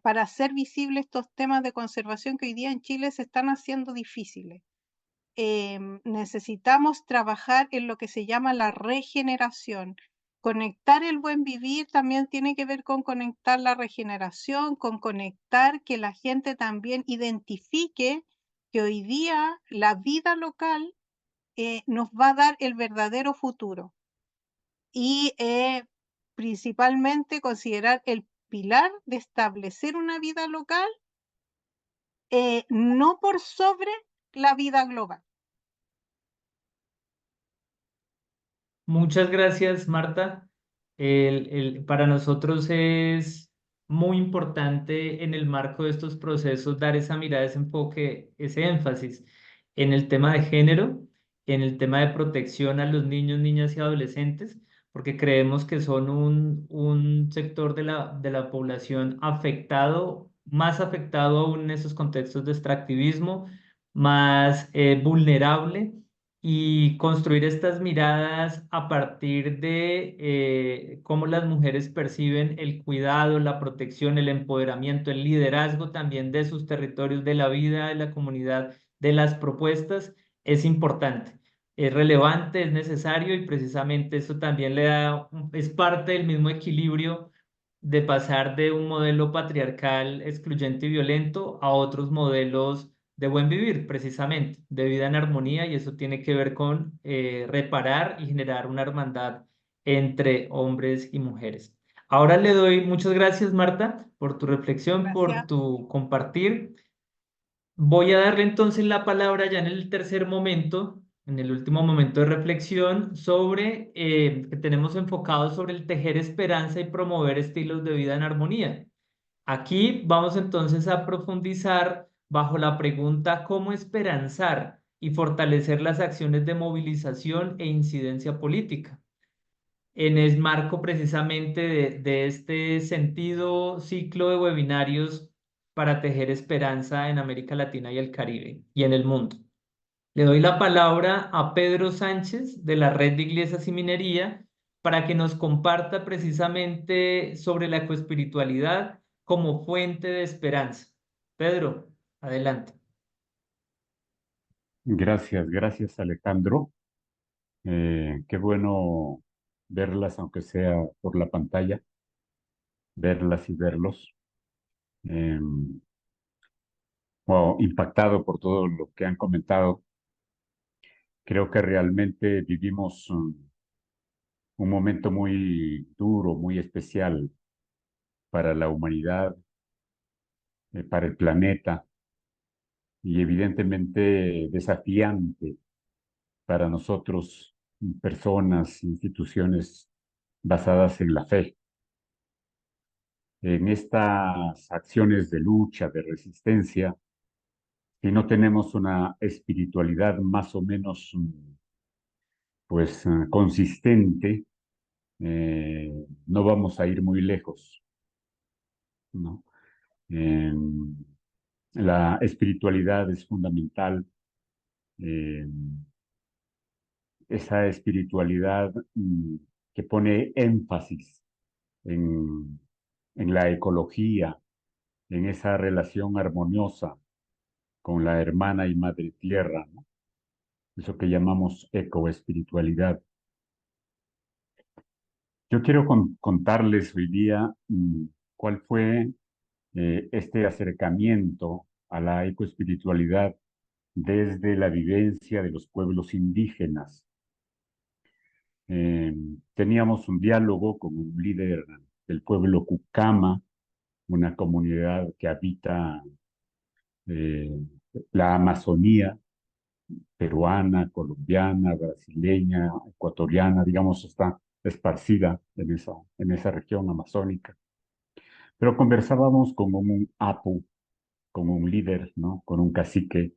para hacer visibles estos temas de conservación que hoy día en Chile se están haciendo difíciles. Necesitamos trabajar en lo que se llama la regeneración. Conectar el buen vivir también tiene que ver con conectar la regeneración, con conectar que la gente también identifique que hoy día la vida local nos va a dar el verdadero futuro. Y principalmente considerar el pilar de establecer una vida local, no por sobre la vida global. Muchas gracias, Marta. Para nosotros es muy importante en el marco de estos procesos dar esa mirada, ese enfoque, ese énfasis en el tema de género, en el tema de protección a los niños, niñas y adolescentes, porque creemos que son un sector de la población afectado, más afectado aún en esos contextos de extractivismo, más vulnerable, y construir estas miradas a partir de cómo las mujeres perciben el cuidado, la protección, el empoderamiento, el liderazgo también de sus territorios, de la vida, de la comunidad, de las propuestas, es importante. Es relevante, es necesario y precisamente eso también es parte del mismo equilibrio de pasar de un modelo patriarcal excluyente y violento a otros modelos de buen vivir, precisamente, de vida en armonía, y eso tiene que ver con reparar y generar una hermandad entre hombres y mujeres. Ahora le doy muchas gracias, Marta, por tu reflexión, por Gracias. tu compartir. Voy a darle entonces la palabra ya en el tercer momento, en el último momento de reflexión, sobre que tenemos enfocado sobre el tejer esperanza y promover estilos de vida en armonía. Aquí vamos entonces a profundizar bajo la pregunta ¿cómo esperanzar y fortalecer las acciones de movilización e incidencia política? En el marco precisamente de este sentido ciclo de webinarios para tejer esperanza en América Latina y el Caribe y en el mundo. Le doy la palabra a Pedro Sánchez de la Red de Iglesias y Minería para que nos comparta precisamente sobre la ecoespiritualidad como fuente de esperanza. Pedro, adelante. Gracias Alejandro. Qué bueno verlas, aunque sea por la pantalla, verlas y verlos. Wow, impactado por todo lo que han comentado. Creo que realmente vivimos un momento muy duro, muy especial para la humanidad, para el planeta y evidentemente desafiante para nosotros, personas, instituciones basadas en la fe. En estas acciones de lucha, de resistencia, si no tenemos una espiritualidad más o menos pues consistente, no vamos a ir muy lejos, ¿no? La espiritualidad es fundamental. Esa espiritualidad que pone énfasis en la ecología, en esa relación armoniosa con la hermana y madre tierra, ¿no? Eso que llamamos ecoespiritualidad. Yo quiero contarles hoy día cuál fue este acercamiento a la ecoespiritualidad desde la vivencia de los pueblos indígenas. Teníamos un diálogo con un líder del pueblo Cucama, una comunidad que habita la Amazonía peruana, colombiana, brasileña, ecuatoriana, digamos, está esparcida en esa región amazónica. Pero conversábamos con un apu, con un líder, ¿no? Con un cacique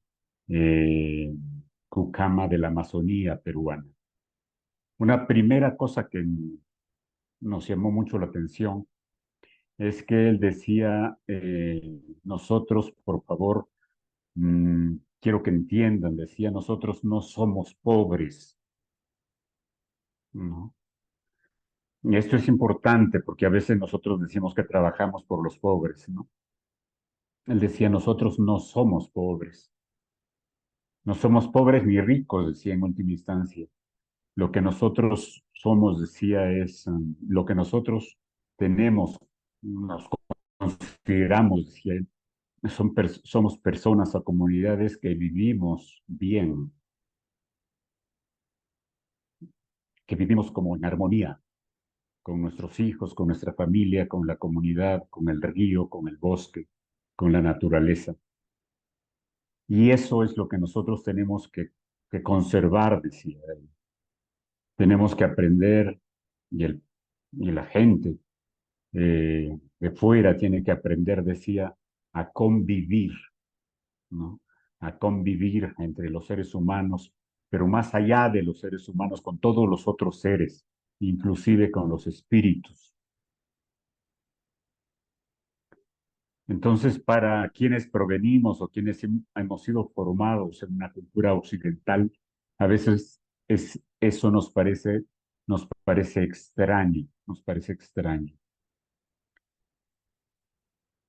Cucama de la Amazonía peruana. Una primera cosa que nos llamó mucho la atención es que él decía, nosotros, por favor, quiero que entiendan, decía, nosotros no somos pobres, ¿no? Y esto es importante porque a veces nosotros decimos que trabajamos por los pobres, ¿no? Él decía, nosotros no somos pobres. No somos pobres ni ricos, decía en última instancia. Lo que nosotros somos, decía, es lo que nosotros tenemos, nos consideramos, decía él, somos personas o comunidades que vivimos bien, que vivimos como en armonía con nuestros hijos, con nuestra familia, con la comunidad, con el río, con el bosque, con la naturaleza. Y eso es lo que nosotros tenemos que conservar, decía él. Tenemos que aprender, y la gente de fuera tiene que aprender, decía, a convivir, ¿no? A convivir entre los seres humanos, pero más allá de los seres humanos, con todos los otros seres, inclusive con los espíritus. Entonces, para quienes provenimos o quienes hemos sido formados en una cultura occidental, a veces eso nos parece extraño, nos parece extraño.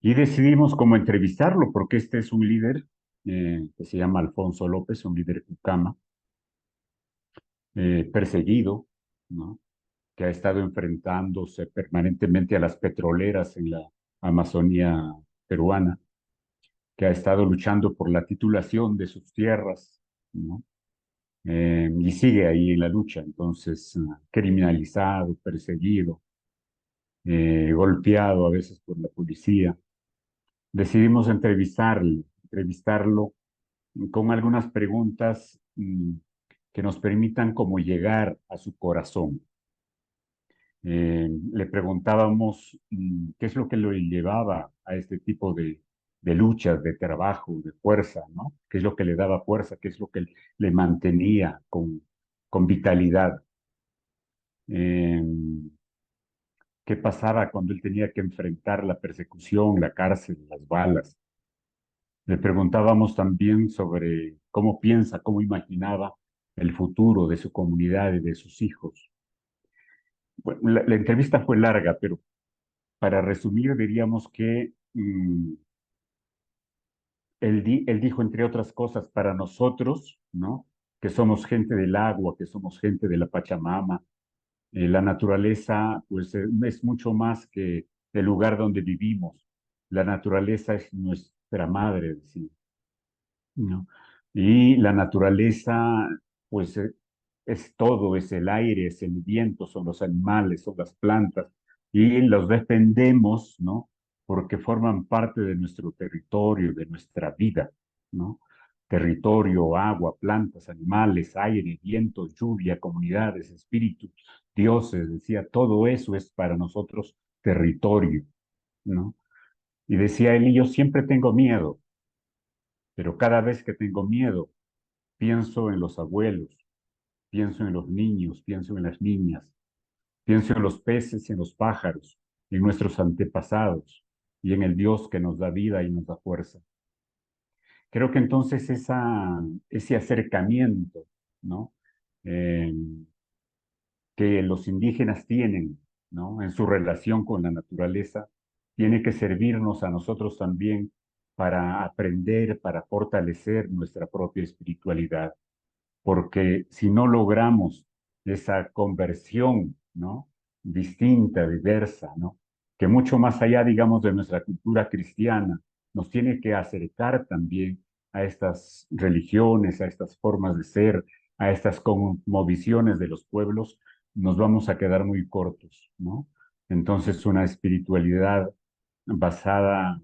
Y decidimos cómo entrevistarlo, porque este es un líder que se llama Alfonso López, un líder cucama, perseguido, ¿no? Que ha estado enfrentándose permanentemente a las petroleras en la Amazonía peruana, que ha estado luchando por la titulación de sus tierras, ¿no? Y sigue ahí en la lucha, entonces, criminalizado, perseguido, golpeado a veces por la policía. Decidimos entrevistarlo con algunas preguntas que nos permitan como llegar a su corazón. Le preguntábamos qué es lo que lo llevaba a este tipo de luchas, de trabajo, de fuerza, ¿no? ¿Qué es lo que le daba fuerza? ¿Qué es lo que le mantenía con vitalidad? ¿Qué pasaba cuando él tenía que enfrentar la persecución, la cárcel, las balas? Le preguntábamos también sobre cómo piensa, cómo imaginaba el futuro de su comunidad y de sus hijos. Bueno, la entrevista fue larga, pero para resumir diríamos que él dijo, entre otras cosas, para nosotros, ¿no? Que somos gente del agua, que somos gente de la Pachamama, la naturaleza, pues es mucho más que el lugar donde vivimos. La naturaleza es nuestra madre, decía, ¿no? Y la naturaleza, pues es todo, es el aire, es el viento, son los animales, son las plantas, y los defendemos, ¿no? Porque forman parte de nuestro territorio, de nuestra vida, ¿no? Territorio, agua, plantas, animales, aire, viento, lluvia, comunidades, espíritus, dioses, decía, todo eso es para nosotros territorio, ¿no? Y decía él, y yo siempre tengo miedo, pero cada vez que tengo miedo, pienso en los abuelos, pienso en los niños, pienso en las niñas, pienso en los peces, en los pájaros, en nuestros antepasados y en el Dios que nos da vida y nos da fuerza. Creo que entonces ese acercamiento, ¿no? Que los indígenas tienen, ¿no? En su relación con la naturaleza, tiene que servirnos a nosotros también para aprender, para fortalecer nuestra propia espiritualidad, porque si no logramos esa conversión, ¿no? Distinta, diversa, ¿no? Que mucho más allá, digamos, de nuestra cultura cristiana, nos tiene que acercar también a estas religiones, a estas formas de ser, a estas cosmovisiones de los pueblos, nos vamos a quedar muy cortos, ¿no? Entonces, una espiritualidad basada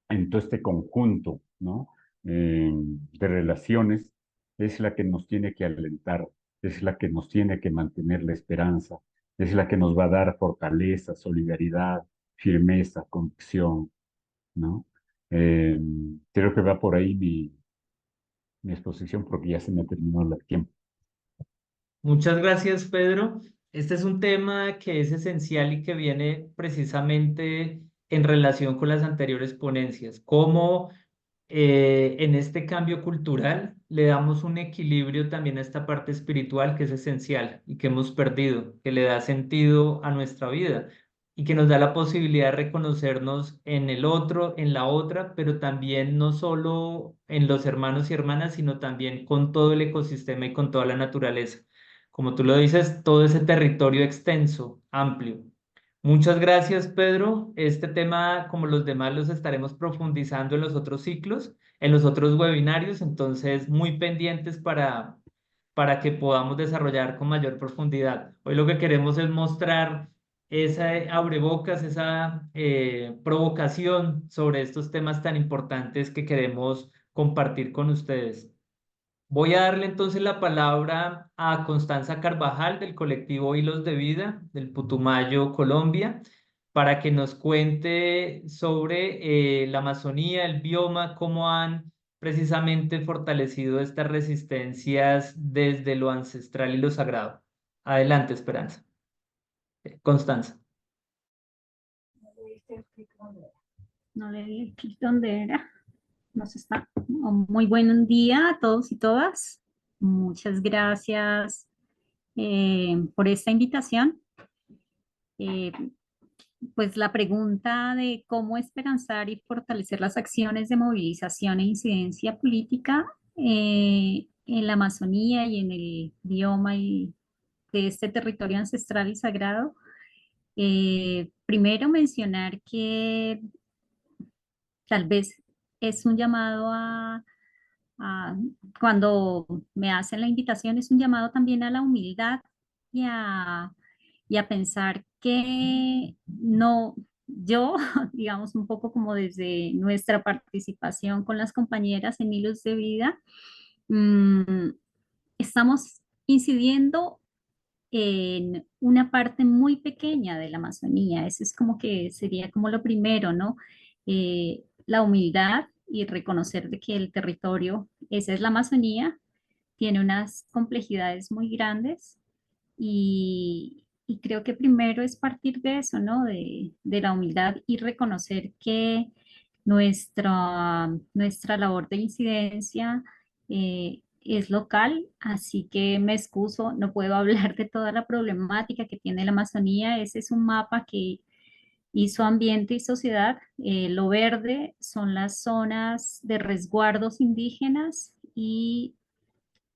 en todo este conjunto, ¿no? De relaciones es la que nos tiene que alentar, es la que nos tiene que mantener la esperanza, es la que nos va a dar fortaleza, solidaridad, firmeza, convicción, ¿no? Creo que va por ahí mi exposición porque ya se me terminó el tiempo. Muchas gracias, Pedro. Este es un tema que es esencial y que viene precisamente en relación con las anteriores ponencias. Cómo en este cambio cultural le damos un equilibrio también a esta parte espiritual que es esencial y que hemos perdido, que le da sentido a nuestra vida y que nos da la posibilidad de reconocernos en el otro, en la otra, pero también no solo en los hermanos y hermanas, sino también con todo el ecosistema y con toda la naturaleza. Como tú lo dices, todo ese territorio extenso, amplio. Muchas gracias, Pedro. Este tema, como los demás, los estaremos profundizando en los otros ciclos, en los otros webinarios, entonces muy pendientes para que podamos desarrollar con mayor profundidad. Hoy lo que queremos es mostrar esa abrebocas, esa provocación sobre estos temas tan importantes que queremos compartir con ustedes. Voy a darle entonces la palabra a Constanza Carvajal del colectivo Hilos de Vida del Putumayo, Colombia, para que nos cuente sobre la Amazonía, el bioma, cómo han precisamente fortalecido estas resistencias desde lo ancestral y lo sagrado. Adelante, Esperanza. Constanza. No le di el clic donde era. Nos está. Muy buen día a todos y todas. Muchas gracias por esta invitación. Pues la pregunta de cómo esperanzar y fortalecer las acciones de movilización e incidencia política en la Amazonía y en el bioma y de este territorio ancestral y sagrado. Primero mencionar que tal vez es un llamado cuando me hacen la invitación, es un llamado también a la humildad y a pensar que no, yo, digamos, un poco como desde nuestra participación con las compañeras en Hilos de Vida, estamos incidiendo en una parte muy pequeña de la Amazonía. Eso es como que sería como lo primero, ¿no? La humildad y reconocer de que el territorio, esa es la Amazonía, tiene unas complejidades muy grandes y creo que primero es partir de eso, ¿no? De la humildad y reconocer que nuestra labor de incidencia es local, así que me excuso, no puedo hablar de toda la problemática que tiene la Amazonía. Ese es un mapa que hizo Ambiente y Sociedad. Lo verde son las zonas de resguardos indígenas y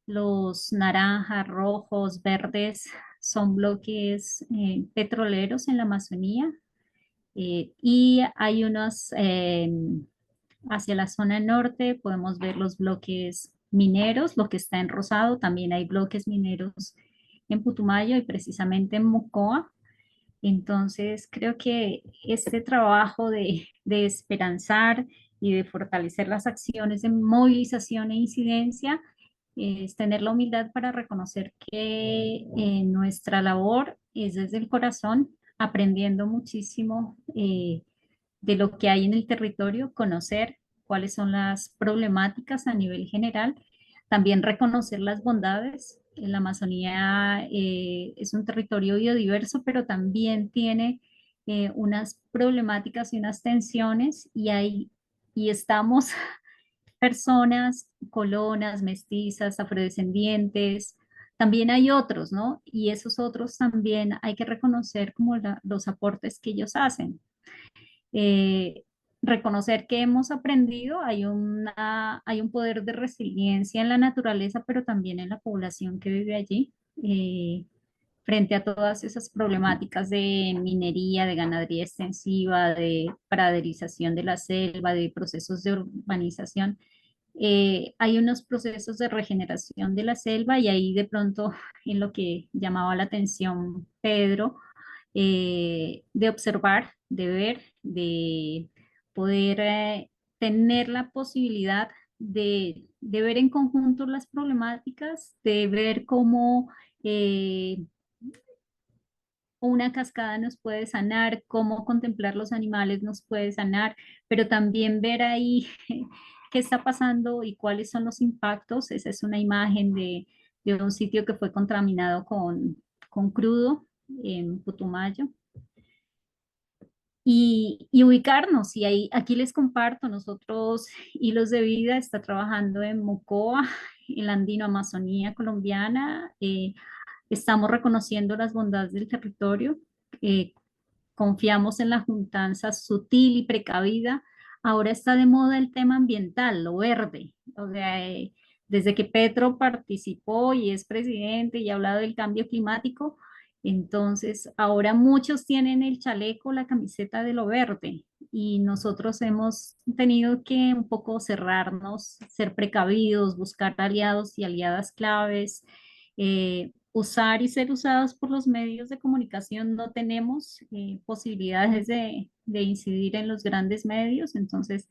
los naranjas, rojos, verdes son bloques petroleros en la Amazonía. Y hay unos, hacia la zona norte podemos ver los bloques mineros, lo que está en rosado, también hay bloques mineros en Putumayo y precisamente en Mocoa. Entonces creo que este trabajo de esperanzar y de fortalecer las acciones de movilización e incidencia es tener la humildad para reconocer que nuestra labor es desde el corazón, aprendiendo muchísimo de lo que hay en el territorio, conocer cuáles son las problemáticas a nivel general, también reconocer las bondades. La Amazonía es un territorio biodiverso, pero también tiene unas problemáticas y unas tensiones y estamos personas, colonas, mestizas, afrodescendientes, también hay otros, ¿no? Y esos otros también hay que reconocer como los aportes que ellos hacen. Eh, reconocer que hemos aprendido, hay un poder de resiliencia en la naturaleza, pero también en la población que vive allí, frente a todas esas problemáticas de minería, de ganadería extensiva, de praderización de la selva, de procesos de urbanización. Hay unos procesos de regeneración de la selva y ahí de pronto en lo que llamaba la atención Pedro, de observar, de ver, de poder tener la posibilidad de ver en conjunto las problemáticas, de ver cómo una cascada nos puede sanar, cómo contemplar los animales nos puede sanar, pero también ver ahí qué está pasando y cuáles son los impactos. Esa es una imagen de un sitio que fue contaminado con crudo en Putumayo. Y ubicarnos, y ahí, aquí les comparto, nosotros, Hilos de Vida está trabajando en Mocoa, en la Andino-Amazonía colombiana. Estamos reconociendo las bondades del territorio, confiamos en la juntanza sutil y precavida. Ahora está de moda el tema ambiental, lo verde. O sea, desde que Petro participó y es presidente y ha hablado del cambio climático, entonces ahora muchos tienen el chaleco, la camiseta de lo verde, y nosotros hemos tenido que un poco cerrarnos, ser precavidos, buscar aliados y aliadas claves, usar y ser usados por los medios de comunicación. No tenemos posibilidades de incidir en los grandes medios, entonces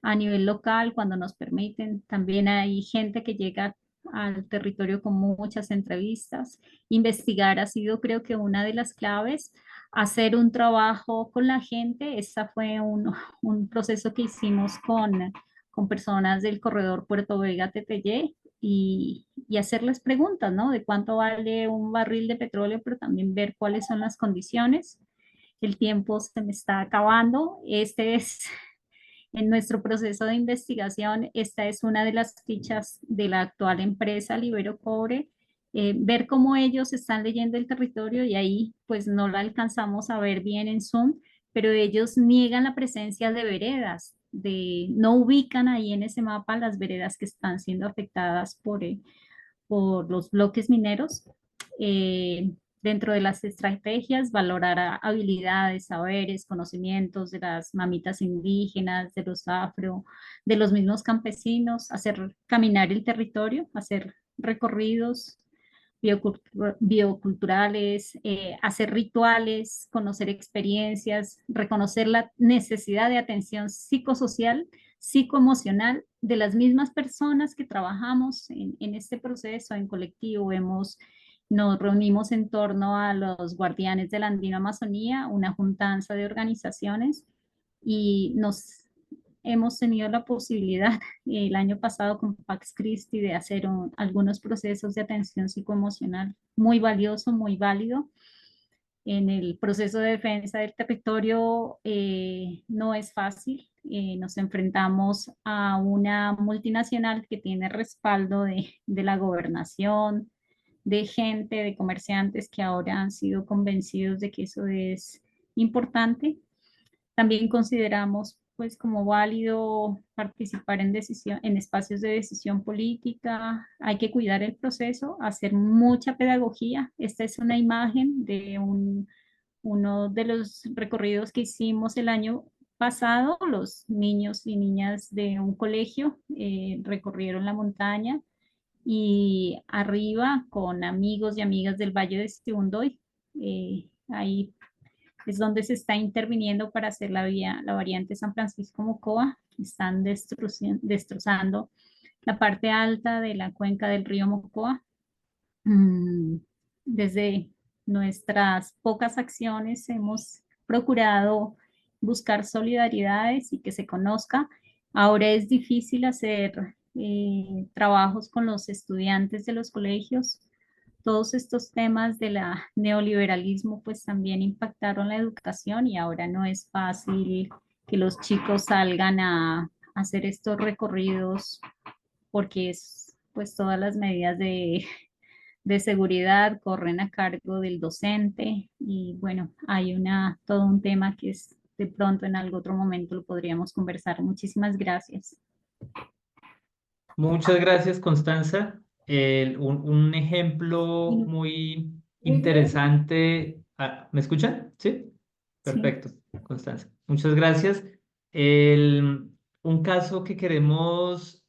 a nivel local, cuando nos permiten, también hay gente que llega al territorio con muchas entrevistas. Investigar ha sido, creo que, una de las claves. Hacer un trabajo con la gente, ese fue un proceso que hicimos con personas del corredor Puerto Vega-Teteyé, y hacerles preguntas, ¿no? De cuánto vale un barril de petróleo, pero también ver cuáles son las condiciones. El tiempo se me está acabando. Este es, en nuestro proceso de investigación, esta es una de las fichas de la actual empresa Libero Cobre. Ver cómo ellos están leyendo el territorio, y ahí pues no la alcanzamos a ver bien en Zoom, pero ellos niegan la presencia de veredas, no ubican ahí en ese mapa las veredas que están siendo afectadas por los bloques mineros. Dentro de las estrategias, valorar habilidades, saberes, conocimientos de las mamitas indígenas, de los afro, de los mismos campesinos, hacer caminar el territorio, hacer recorridos bioculturales, hacer rituales, conocer experiencias, reconocer la necesidad de atención psicosocial, psicoemocional de las mismas personas que trabajamos en este proceso en colectivo. Nos reunimos en torno a los guardianes de la Andino-Amazonía, una juntanza de organizaciones, y hemos tenido la posibilidad el año pasado con Pax Christi de hacer algunos procesos de atención psicoemocional muy valioso, muy válido. En el proceso de defensa del territorio no es fácil. Nos enfrentamos a una multinacional que tiene respaldo de la gobernación, de gente, de comerciantes que ahora han sido convencidos de que eso es importante. También consideramos pues como válido participar en espacios de decisión política. Hay que cuidar el proceso, hacer mucha pedagogía. Esta es una imagen de uno de los recorridos que hicimos el año pasado. Los niños y niñas de un colegio recorrieron la montaña, y arriba con amigos y amigas del Valle de Sibundoy. Ahí es donde se está interviniendo para hacer la variante San Francisco-Mocoa. Están destrozando la parte alta de la cuenca del río Mocoa. Desde nuestras pocas acciones hemos procurado buscar solidaridades y que se conozca. Ahora es difícil hacer trabajos con los estudiantes de los colegios. Todos estos temas del neoliberalismo pues también impactaron la educación, y ahora no es fácil que los chicos salgan a hacer estos recorridos, porque pues todas las medidas de seguridad corren a cargo del docente, y bueno, hay todo un tema que es de pronto en algún otro momento lo podríamos conversar. Muchísimas gracias. Muchas gracias, Constanza. Un ejemplo muy interesante. ¿Me escuchan? ¿Sí? Perfecto, Constanza. Muchas gracias. Un caso que queremos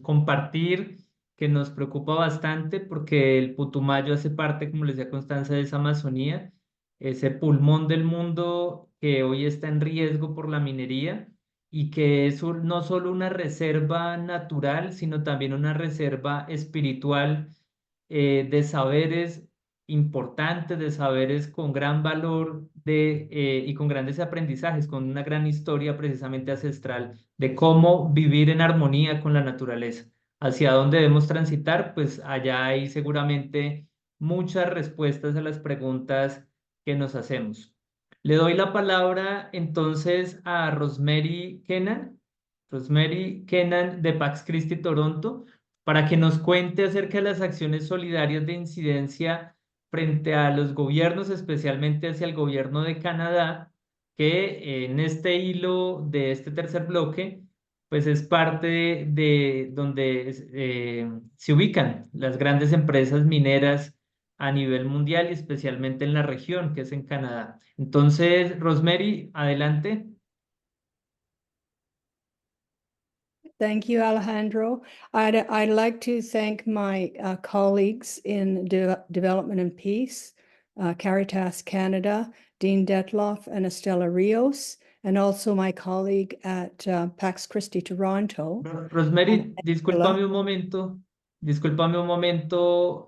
compartir, que nos preocupa bastante, porque el Putumayo hace parte, como les decía Constanza, de esa Amazonía, ese pulmón del mundo que hoy está en riesgo por la minería, y que es no solo una reserva natural, sino también una reserva espiritual, de saberes importantes, de saberes con gran valor y con grandes aprendizajes, con una gran historia precisamente ancestral de cómo vivir en armonía con la naturaleza. Hacia dónde debemos transitar, pues allá hay seguramente muchas respuestas a las preguntas que nos hacemos. Le doy la palabra entonces a Rosemary Kennan de Pax Christi Toronto, para que nos cuente acerca de las acciones solidarias de incidencia frente a los gobiernos, especialmente hacia el gobierno de Canadá, que en este hilo de este tercer bloque, pues es parte de donde se ubican las grandes empresas mineras a nivel mundial y especialmente en la región, que es en Canadá. Entonces, Rosemary, adelante. Thank you, Alejandro. I'd like to thank my colleagues in Development and Peace, Caritas Canada, Dean Detloff and Estela Rios, and also my colleague at Pax Christi Toronto. Rosemary, discúlpame un momento.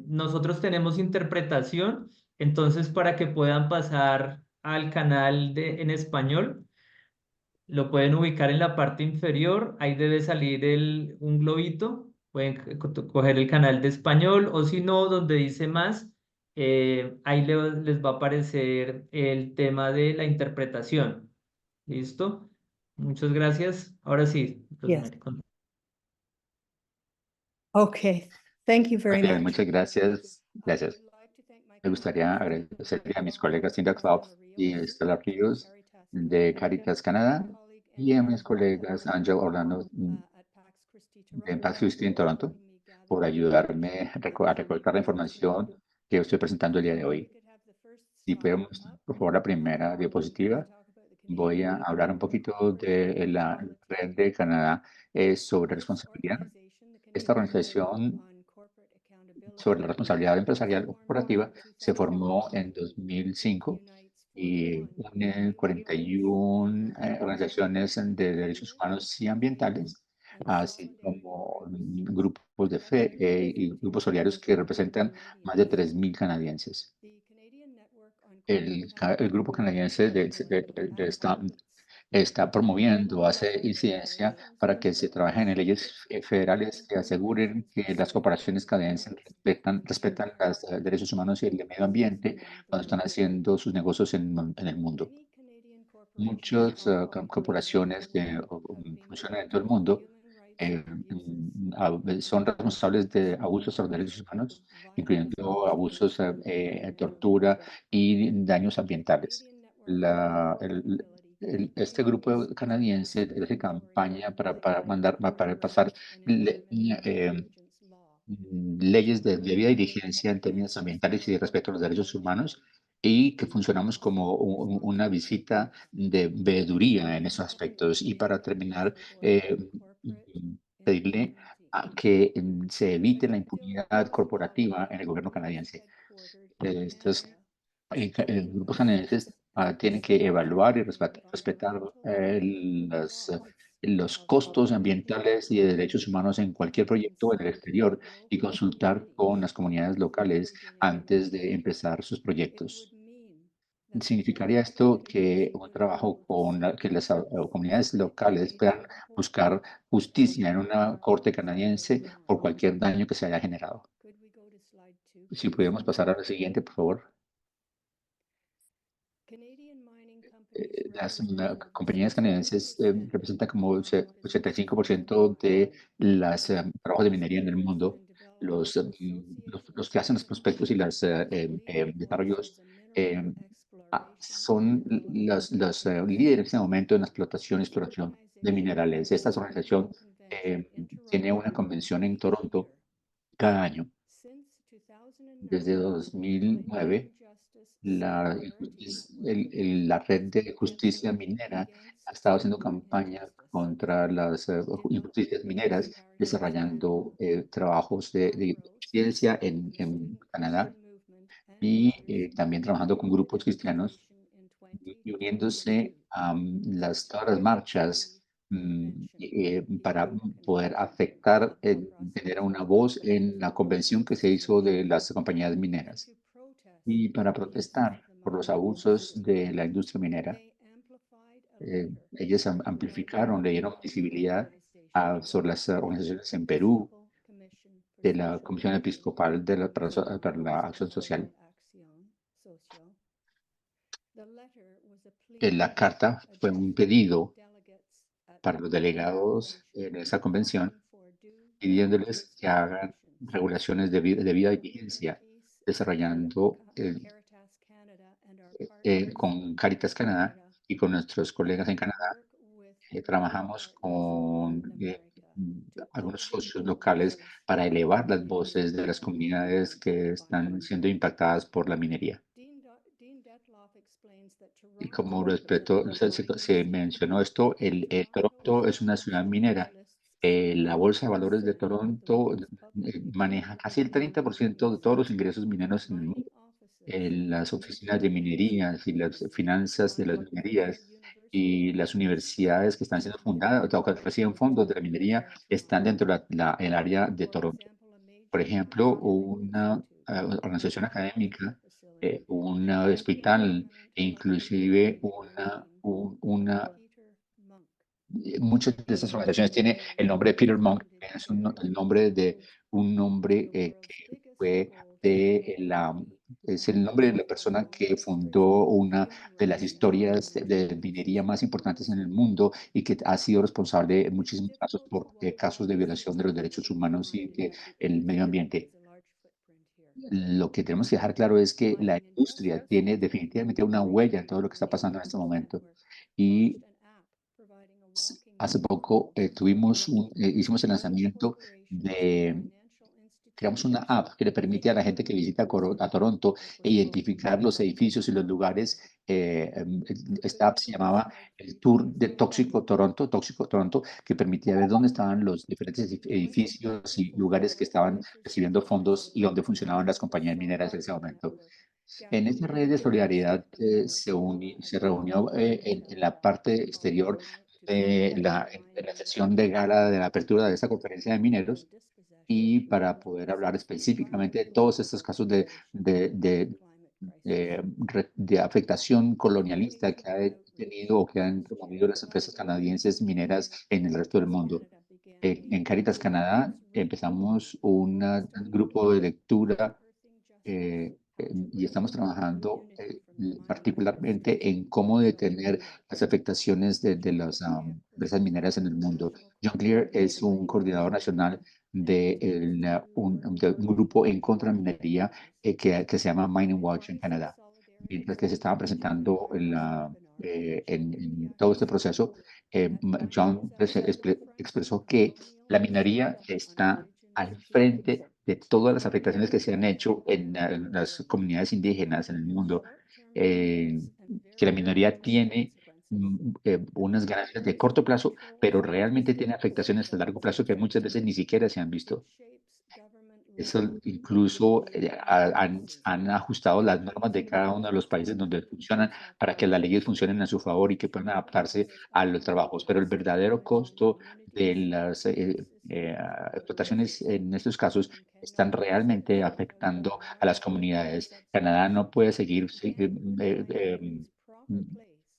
Nosotros tenemos interpretación, entonces para que puedan pasar al canal en español, lo pueden ubicar en la parte inferior, ahí debe salir un globito, pueden coger el canal de español o si no, donde dice más, ahí les va a aparecer el tema de la interpretación. ¿Listo? Muchas gracias. Ahora sí, Rosemary. Okay, thank you very Muy bien, much. muchas gracias. Gracias. Me gustaría agradecerle a mis colegas Cinda Club y Estela Ríos de Caritas Canadá y a mis colegas Angel Orlando de Pax Christi en Toronto por ayudarme a recolectar la información que estoy presentando el día de hoy. Si podemos, por favor, la primera diapositiva. Voy a hablar un poquito de la red de Canadá sobre responsabilidad. Esta organización sobre la responsabilidad empresarial o corporativa se formó en 2005 y une 41 organizaciones de derechos humanos y ambientales, así como grupos de fe y grupos solidarios que representan más de 3,000 canadienses. El grupo canadiense está promoviendo, hace incidencia para que se trabajen en leyes federales que aseguren que las corporaciones canadienses respetan los derechos humanos y el medio ambiente cuando están haciendo sus negocios en el mundo. Muchas corporaciones que funcionan en todo el mundo son responsables de abusos a los derechos humanos, incluyendo abusos, tortura y daños ambientales. Este grupo canadiense hace campaña para pasar leyes de debida diligencia en términos ambientales y de respeto a los derechos humanos y que funcionamos como una visita de veeduría en esos aspectos. Y para terminar, pedirle a que se evite la impunidad corporativa en el gobierno canadiense. Estos grupos canadienses tienen que evaluar y respetar los costos ambientales y de derechos humanos en cualquier proyecto en el exterior y consultar con las comunidades locales antes de empezar sus proyectos. ¿Significaría esto que un trabajo que las comunidades locales puedan buscar justicia en una corte canadiense por cualquier daño que se haya generado? Si pudiéramos pasar a la siguiente, por favor. Las compañías canadienses representan como 85% de los trabajos de minería en el mundo. Los que hacen los prospectos y los desarrollos son los líderes en este momento en la explotación y exploración de minerales. Esta organización tiene una convención en Toronto cada año. Desde 2009, la red de justicia minera ha estado haciendo campaña contra las injusticias mineras, desarrollando trabajos de ciencia en Canadá y también trabajando con grupos cristianos y uniéndose a todas las marchas para poder afectar, tener una voz en la convención que se hizo de las compañías mineras y para protestar por los abusos de la industria minera. Ellos amplificaron, le dieron visibilidad sobre las organizaciones en Perú, de la Comisión Episcopal para la Acción Social. La carta fue un pedido para los delegados en esa convención, pidiéndoles que hagan regulaciones de vida y vigencia, desarrollando con Caritas Canadá y con nuestros colegas en Canadá. Trabajamos con algunos socios locales para elevar las voces de las comunidades que están siendo impactadas por la minería. Y como respeto, se mencionó esto, Toronto es una ciudad minera. La Bolsa de Valores de Toronto maneja casi el 30% de todos los ingresos mineros en el mundo. Las oficinas de minerías y las finanzas de las minerías y las universidades que están siendo fundadas o que reciben fondos de la minería están dentro del área de Toronto. Por ejemplo, una organización académica, un hospital e inclusive muchas de esas organizaciones tienen el nombre de Peter Monk, que es el nombre de un hombre que fue es el nombre de la persona que fundó una de las historias de minería más importantes en el mundo y que ha sido responsable en muchísimos casos por casos de violación de los derechos humanos y el medio ambiente. Lo que tenemos que dejar claro es que la industria tiene definitivamente una huella en todo lo que está pasando en este momento. Y hace poco hicimos el lanzamiento creamos una app que le permite a la gente que visita a Toronto identificar los edificios y los lugares. Esta app se llamaba el Tour de Tóxico Toronto, que permitía ver dónde estaban los diferentes edificios y lugares que estaban recibiendo fondos y dónde funcionaban las compañías mineras en ese momento. En esta red de solidaridad se reunió en la parte exterior de la sesión de gala de la apertura de esta conferencia de mineros y para poder hablar específicamente de todos estos casos de afectación colonialista que ha tenido o que han promovido las empresas canadienses mineras en el resto del mundo. En Caritas Canadá empezamos un grupo de lectura y estamos trabajando particularmente en cómo detener las afectaciones de las empresas mineras en el mundo. John Clear es un coordinador nacional de un grupo en contra de minería que se llama Mining Watch en Canadá. Mientras que se estaba presentando en todo este proceso, John expresó que la minería está al frente de todas las afectaciones que se han hecho en las comunidades indígenas en el mundo, que la minería tiene unas ganancias de corto plazo, pero realmente tiene afectaciones a largo plazo que muchas veces ni siquiera se han visto. Eso incluso han ajustado las normas de cada uno de los países donde funcionan para que las leyes funcionen a su favor y que puedan adaptarse a los trabajos. Pero el verdadero costo de las explotaciones en estos casos están realmente afectando a las comunidades. Canadá no puede seguir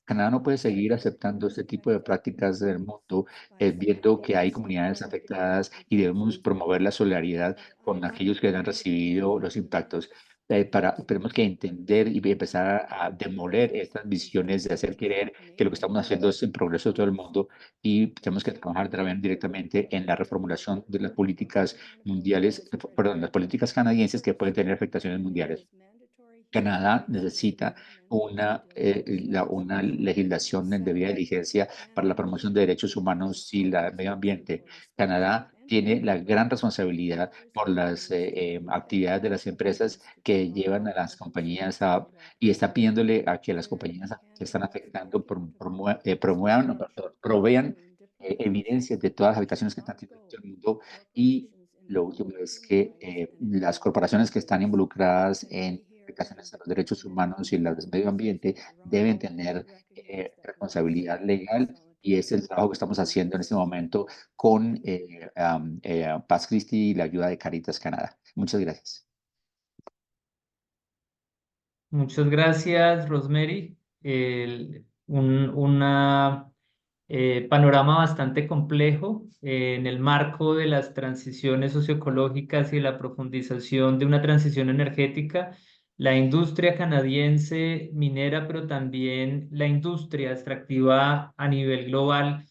Canadá no puede seguir aceptando este tipo de prácticas del mundo, viendo que hay comunidades afectadas y debemos promover la solidaridad con aquellos que han recibido los impactos. Tenemos que entender y empezar a demoler estas visiones de hacer creer que lo que estamos haciendo es en progreso de todo el mundo y tenemos que trabajar también directamente en la reformulación de las políticas mundiales, perdón, las políticas canadienses que pueden tener afectaciones mundiales. Canadá necesita una legislación en debida diligencia para la promoción de derechos humanos y el medio ambiente. Canadá tiene la gran responsabilidad por las actividades de las empresas que llevan a las compañías y está pidiéndole a que las compañías que están afectando provean evidencias de todas las afectaciones que están teniendo en el mundo. Y lo último es que las corporaciones que están involucradas en afectaciones a los derechos humanos y el medio ambiente deben tener responsabilidad legal y es el trabajo que estamos haciendo en este momento con Paz Christi y la ayuda de Caritas Canadá. Muchas gracias. Muchas gracias, Rosemary. Una panorama bastante complejo en el marco de las transiciones socioecológicas y la profundización de una transición energética. La industria canadiense minera, pero también la industria extractiva a nivel global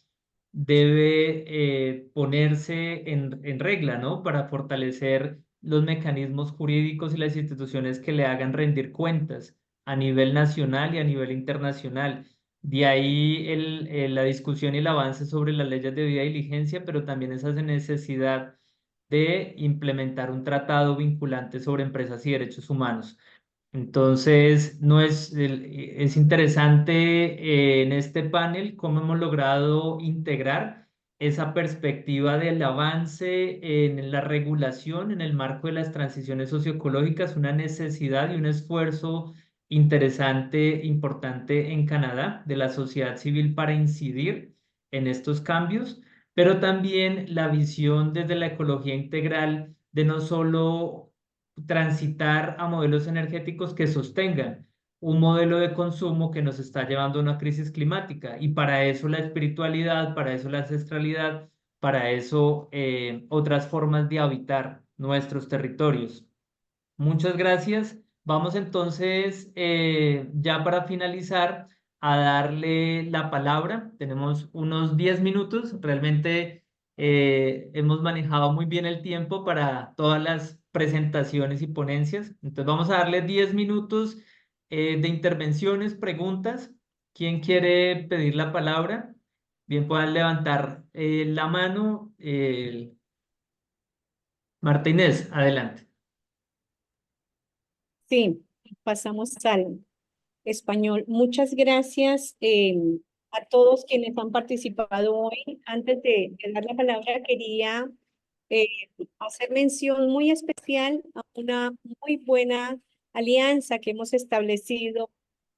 debe ponerse en regla, ¿no? Para fortalecer los mecanismos jurídicos y las instituciones que le hagan rendir cuentas a nivel nacional y a nivel internacional. De ahí la discusión y el avance sobre las leyes de debida diligencia, pero también esa necesidad de implementar un tratado vinculante sobre empresas y derechos humanos. Entonces, no es interesante en este panel cómo hemos logrado integrar esa perspectiva del avance en la regulación en el marco de las transiciones socioecológicas, una necesidad y un esfuerzo interesante, importante en Canadá de la sociedad civil para incidir en estos cambios, pero también la visión desde la ecología integral de no solo transitar a modelos energéticos que sostengan un modelo de consumo que nos está llevando a una crisis climática. Y para eso la espiritualidad, para eso la ancestralidad, para eso otras formas de habitar nuestros territorios. Muchas gracias. Vamos entonces, ya para finalizar, a darle la palabra. Tenemos unos 10 minutos. Realmente hemos manejado muy bien el tiempo para todas las presentaciones y ponencias. Entonces vamos a darle 10 minutos de intervenciones, preguntas. ¿Quién quiere pedir la palabra? Bien, puedan levantar la mano. Martínez, adelante. Sí, pasamos al español. Muchas gracias a todos quienes han participado hoy. Antes de dar la palabra, quería hacer mención muy especial a una muy buena alianza que hemos establecido,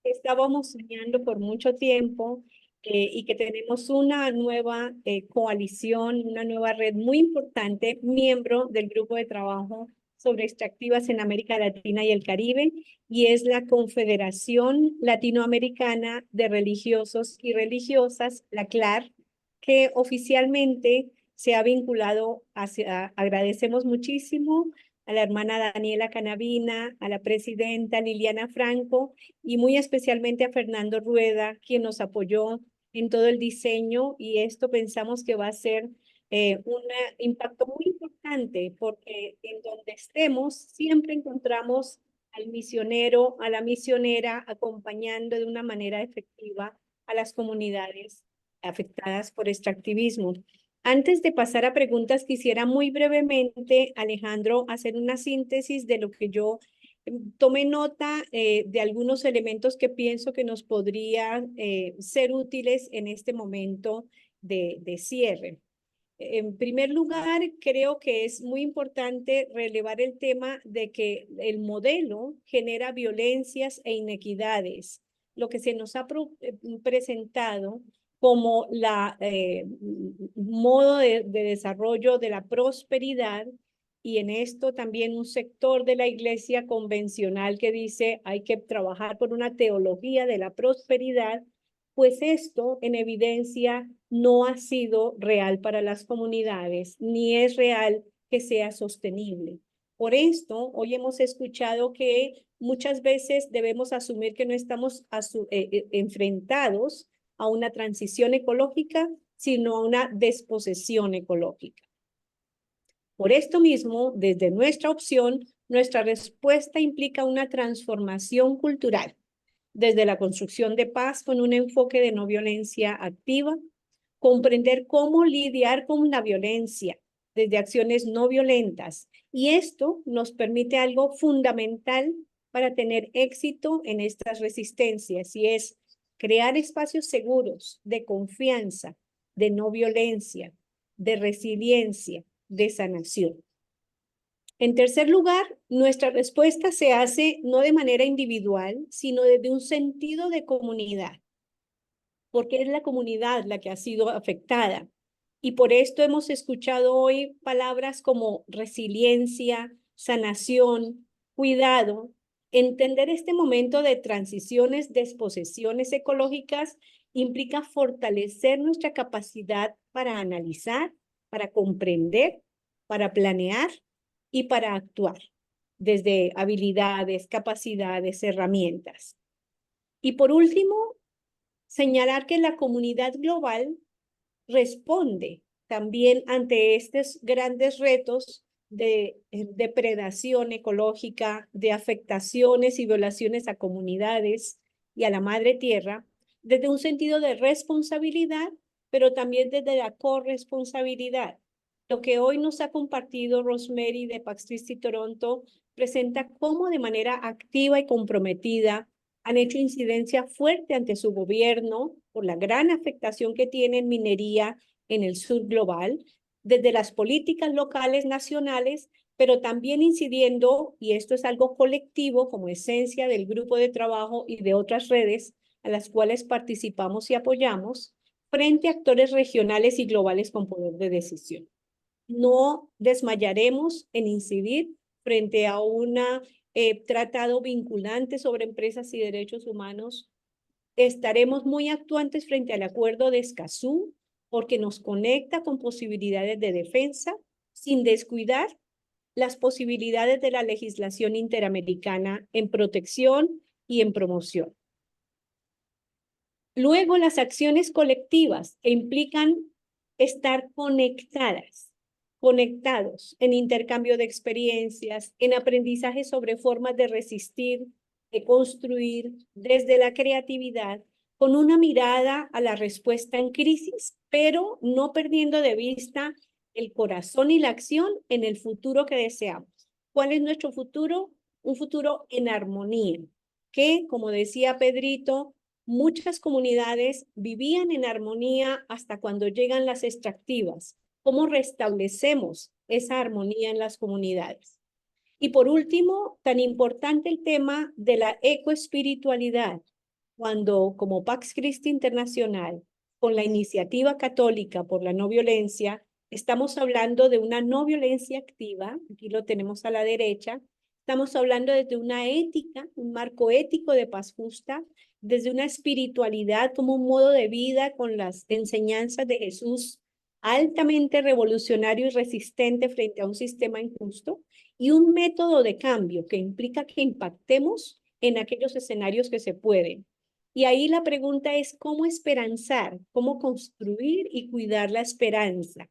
que estábamos soñando por mucho tiempo y que tenemos una nueva coalición, una nueva red muy importante, miembro del grupo de trabajo sobre extractivas en América Latina y el Caribe, y es la Confederación Latinoamericana de Religiosos y Religiosas, la CLAR, que oficialmente se ha vinculado agradecemos muchísimo a la hermana Daniela Canavina, a la presidenta Liliana Franco y muy especialmente a Fernando Rueda, quien nos apoyó en todo el diseño, y esto pensamos que va a ser un impacto muy importante, porque en donde estemos siempre encontramos al misionero, a la misionera, acompañando de una manera efectiva a las comunidades afectadas por extractivismo. Antes de pasar a preguntas, quisiera muy brevemente, Alejandro, hacer una síntesis de lo que yo tomé nota de algunos elementos que pienso que nos podrían ser útiles en este momento de cierre. En primer lugar, creo que es muy importante relevar el tema de que el modelo genera violencias e inequidades. Lo que se nos ha presentado como la modo de desarrollo de la prosperidad, y en esto también un sector de la iglesia convencional que dice hay que trabajar por una teología de la prosperidad, pues esto en evidencia no ha sido real para las comunidades, ni es real que sea sostenible. Por esto, hoy hemos escuchado que muchas veces debemos asumir que no estamos enfrentados a una transición ecológica, sino a una desposesión ecológica. Por esto mismo, desde nuestra opción, nuestra respuesta implica una transformación cultural, desde la construcción de paz con un enfoque de no violencia activa, comprender cómo lidiar con la violencia desde acciones no violentas. Y esto nos permite algo fundamental para tener éxito en estas resistencias, y es crear espacios seguros de confianza, de no violencia, de resiliencia, de sanación. En tercer lugar, nuestra respuesta se hace no de manera individual, sino desde un sentido de comunidad, porque es la comunidad la que ha sido afectada. Y por esto hemos escuchado hoy palabras como resiliencia, sanación, cuidado. Entender este momento de transiciones, desposesiones ecológicas implica fortalecer nuestra capacidad para analizar, para comprender, para planear y para actuar, desde habilidades, capacidades, herramientas. Y por último, señalar que la comunidad global responde también ante estos grandes retos de depredación ecológica, de afectaciones y violaciones a comunidades y a la madre tierra, desde un sentido de responsabilidad, pero también desde la corresponsabilidad. Lo que hoy nos ha compartido Rosemary de Pax Christi Toronto presenta cómo de manera activa y comprometida han hecho incidencia fuerte ante su gobierno por la gran afectación que tiene en minería en el sur global, desde las políticas locales nacionales, pero también incidiendo, y esto es algo colectivo como esencia del grupo de trabajo y de otras redes a las cuales participamos y apoyamos, frente a actores regionales y globales con poder de decisión. No desmayaremos en incidir frente a un tratado vinculante sobre empresas y derechos humanos. Estaremos muy actuantes frente al acuerdo de Escazú, porque nos conecta con posibilidades de defensa, sin descuidar las posibilidades de la legislación interamericana en protección y en promoción. Luego, las acciones colectivas que implican estar conectados en intercambio de experiencias, en aprendizaje sobre formas de resistir, de construir desde la creatividad, con una mirada a la respuesta en crisis, pero no perdiendo de vista el corazón y la acción en el futuro que deseamos. ¿Cuál es nuestro futuro? Un futuro en armonía, que, como decía Pedrito, muchas comunidades vivían en armonía hasta cuando llegan las extractivas. ¿Cómo restablecemos esa armonía en las comunidades? Y por último, tan importante el tema de la ecoespiritualidad, cuando como Pax Christi Internacional, con la iniciativa católica por la no violencia, estamos hablando de una no violencia activa, aquí lo tenemos a la derecha, estamos hablando desde una ética, un marco ético de paz justa, desde una espiritualidad como un modo de vida con las enseñanzas de Jesús, altamente revolucionario y resistente frente a un sistema injusto, y un método de cambio que implica que impactemos en aquellos escenarios que se pueden. Y ahí la pregunta es cómo esperanzar, cómo construir y cuidar la esperanza,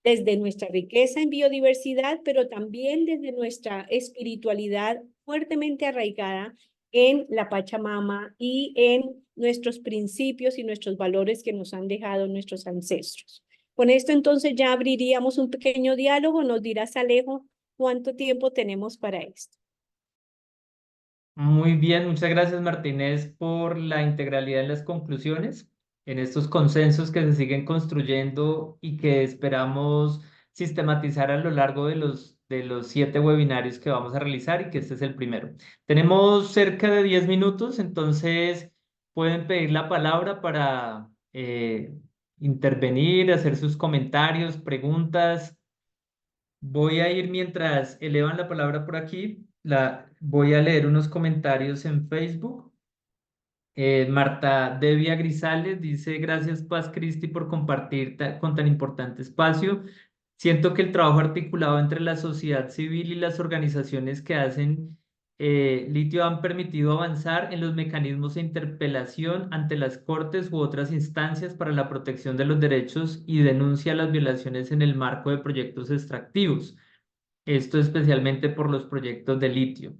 desde nuestra riqueza en biodiversidad, pero también desde nuestra espiritualidad fuertemente arraigada en la Pachamama y en nuestros principios y nuestros valores que nos han dejado nuestros ancestros. Con esto entonces ya abriríamos un pequeño diálogo. Nos dirás, Alejo, cuánto tiempo tenemos para esto. Muy bien, muchas gracias Martínez por la integralidad en las conclusiones, en estos consensos que se siguen construyendo y que esperamos sistematizar a lo largo de los 7 webinarios que vamos a realizar y que este es el primero. Tenemos cerca de 10 minutos, entonces pueden pedir la palabra para intervenir, hacer sus comentarios, preguntas. Voy a ir mientras elevan la palabra por aquí. Voy a leer unos comentarios en Facebook. Marta Devia Grisales dice, gracias Paz Christi por compartir con tan importante espacio. Siento que el trabajo articulado entre la sociedad civil y las organizaciones que hacen litio han permitido avanzar en los mecanismos de interpelación ante las cortes u otras instancias para la protección de los derechos y denuncia las violaciones en el marco de proyectos extractivos. Esto especialmente por los proyectos de litio.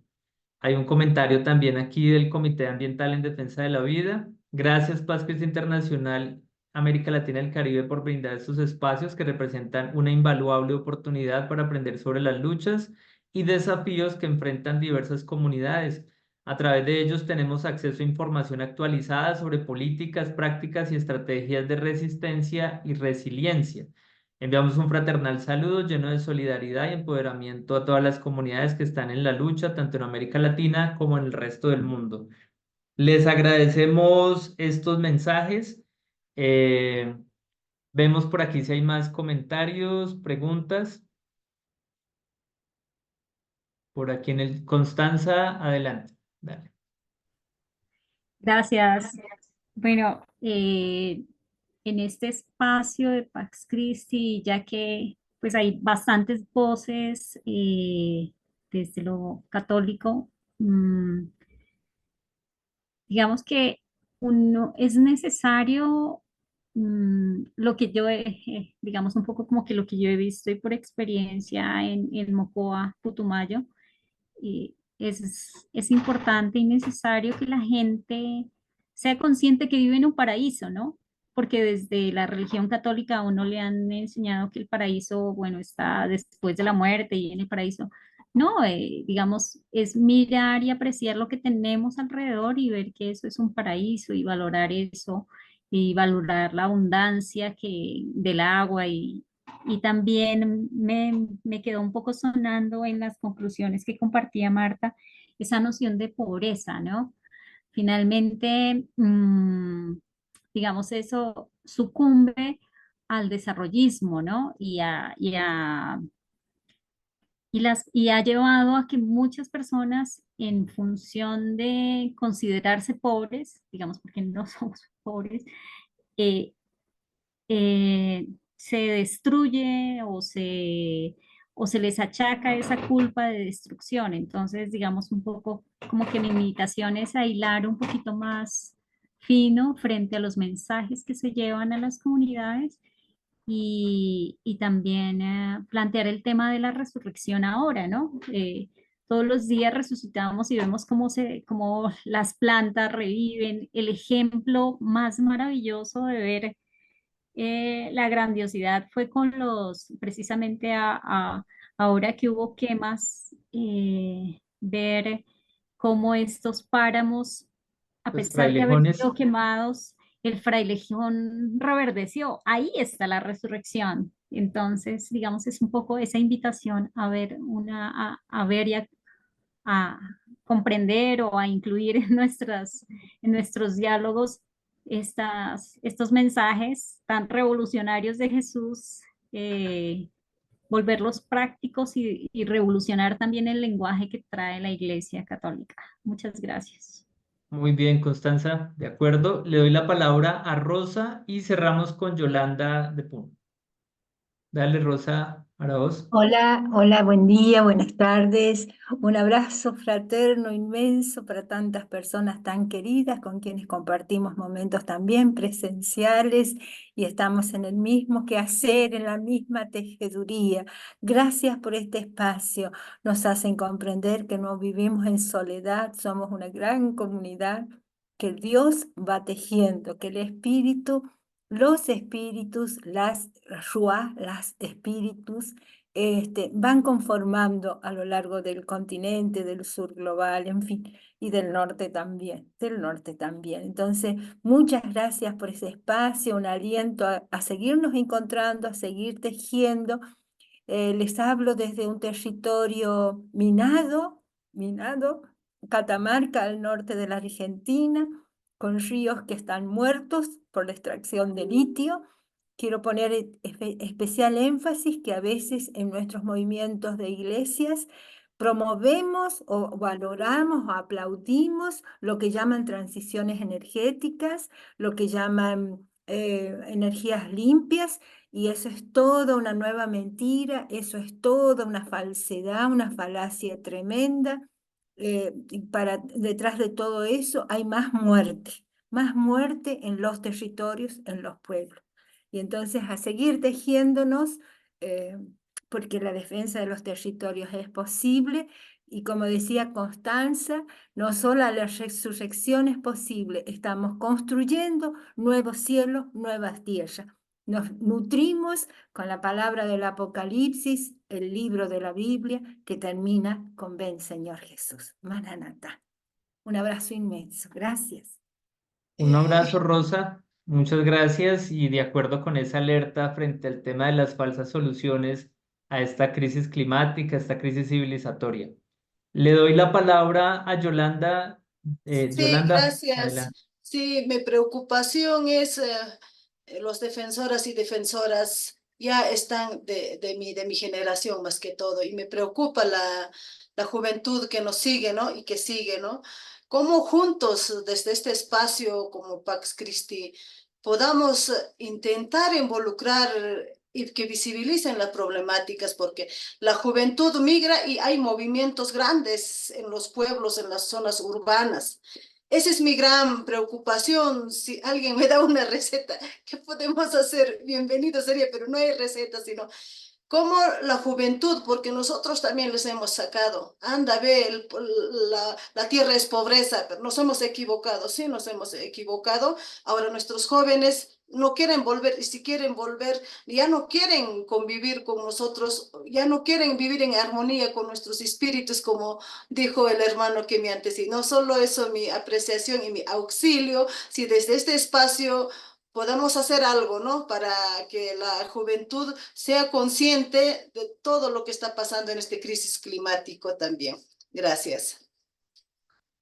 Hay un comentario también aquí del Comité Ambiental en Defensa de la Vida. Gracias, Paz Christi Internacional, América Latina y el Caribe, por brindar estos espacios que representan una invaluable oportunidad para aprender sobre las luchas y desafíos que enfrentan diversas comunidades. A través de ellos tenemos acceso a información actualizada sobre políticas, prácticas y estrategias de resistencia y resiliencia. Enviamos un fraternal saludo lleno de solidaridad y empoderamiento a todas las comunidades que están en la lucha, tanto en América Latina como en el resto del mundo. Les agradecemos estos mensajes. Vemos por aquí si hay más comentarios, preguntas. Por aquí en el Constanza, adelante. Dale. Gracias. Bueno, en este espacio de Pax Christi, ya que pues hay bastantes voces desde lo católico. Digamos que uno es necesario lo que yo digamos un poco como que lo que yo he visto y por experiencia en Mocoa, Putumayo, es importante y necesario que la gente sea consciente que vive en un paraíso, ¿no? Porque desde la religión católica a uno le han enseñado que el paraíso, bueno, está después de la muerte y en el paraíso. No, digamos, es mirar y apreciar lo que tenemos alrededor y ver que eso es un paraíso y valorar eso y valorar la abundancia del agua y también me quedó un poco sonando en las conclusiones que compartía Marta, esa noción de pobreza, ¿no? Finalmente, digamos, eso sucumbe al desarrollismo, ¿no? Y ha llevado a que muchas personas, en función de considerarse pobres, digamos, porque no somos pobres, eh, se destruye o se les achaca esa culpa de destrucción. Entonces, digamos, un poco como que mi invitación es a hilar un poquito más fino frente a los mensajes que se llevan a las comunidades y también plantear el tema de la resurrección ahora, ¿no? Todos los días resucitamos y vemos cómo las plantas reviven. El ejemplo más maravilloso de ver la grandiosidad fue con precisamente ahora que hubo quemas, ver cómo estos páramos, a Los pesar de haber frailejones. sido quemados, el frailejón reverdeció. Ahí está la resurrección. Entonces, digamos, es un poco esa invitación a ver, a ver y a comprender o a incluir en nuestros diálogos estos mensajes tan revolucionarios de Jesús, volverlos prácticos y revolucionar también el lenguaje que trae la Iglesia Católica. Muchas gracias. Muy bien, Constanza, de acuerdo. Le doy la palabra a Rosa y cerramos con Yolanda de Pun. Dale, Rosa, para vos. Hola, hola, buen día, buenas tardes. Un abrazo fraterno inmenso para tantas personas tan queridas con quienes compartimos momentos también presenciales y estamos en el mismo quehacer, en la misma tejeduría. Gracias por este espacio. Nos hacen comprender que no vivimos en soledad, somos una gran comunidad, que Dios va tejiendo, que el Espíritu, los espíritus, las Ruah, las espíritus, van conformando a lo largo del continente, del sur global, en fin, y del norte también, Entonces, muchas gracias por ese espacio, un aliento a seguirnos encontrando, a seguir tejiendo. Les hablo desde un territorio minado, Catamarca, al norte de la Argentina, con ríos que están muertos por la extracción de litio. Quiero poner especial énfasis que a veces en nuestros movimientos de iglesias promovemos o valoramos o aplaudimos lo que llaman transiciones energéticas, lo que llaman energías limpias, y eso es toda una nueva mentira, eso es toda una falsedad, una falacia tremenda. Detrás de todo eso hay más muerte en los territorios, en los pueblos. Y entonces a seguir tejiéndonos, porque la defensa de los territorios es posible, y como decía Constanza, no solo la resurrección es posible, estamos construyendo nuevos cielos, nuevas tierras. Nos nutrimos con la palabra del Apocalipsis, el libro de la Biblia, que termina con Ven, Señor Jesús. Maranatá. Un abrazo inmenso. Gracias. Un abrazo, Rosa. Muchas gracias y de acuerdo con esa alerta frente al tema de las falsas soluciones a esta crisis climática, a esta crisis civilizatoria. Le doy la palabra a Yolanda. Sí, Yolanda, gracias. adelante. Sí, mi preocupación es los defensoras y defensoras ya están de mi generación más que todo, y me preocupa la juventud que nos sigue, ¿no? Y que sigue, ¿no? cómo juntos desde este espacio como Pax Christi podamos intentar involucrar y que visibilicen las problemáticas, porque la juventud migra y hay movimientos grandes en los pueblos, en las zonas urbanas. Esa es mi gran preocupación. Si alguien me da una receta, ¿qué podemos hacer? Bienvenido sería, pero no hay receta, sino como la juventud, porque nosotros también les hemos sacado. Anda, ve, la tierra es pobreza, pero nos hemos equivocado, sí, nos hemos equivocado. Ahora nuestros jóvenes no quieren volver, y si quieren volver, ya no quieren convivir con nosotros, ya no quieren vivir en armonía con nuestros espíritus, como dijo el hermano que me antecedió. No solo eso, mi apreciación y mi auxilio, si desde este espacio podamos hacer algo, ¿no? Para que la juventud sea consciente de todo lo que está pasando en esta crisis climático también. Gracias.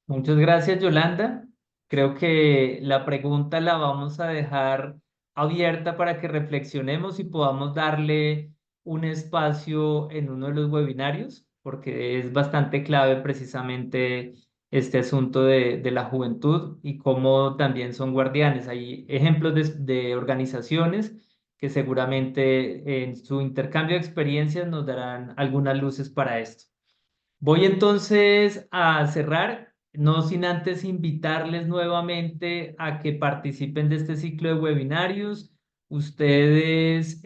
Muchas gracias, Yolanda. Creo que la pregunta la vamos a dejar abierta para que reflexionemos y podamos darle un espacio en uno de los webinarios, porque es bastante clave precisamente este asunto de la juventud y cómo también son guardianes. Hay ejemplos de organizaciones que seguramente en su intercambio de experiencias nos darán algunas luces para esto. Voy entonces a cerrar, no sin antes invitarles nuevamente a que participen de este ciclo de webinarios. Ustedes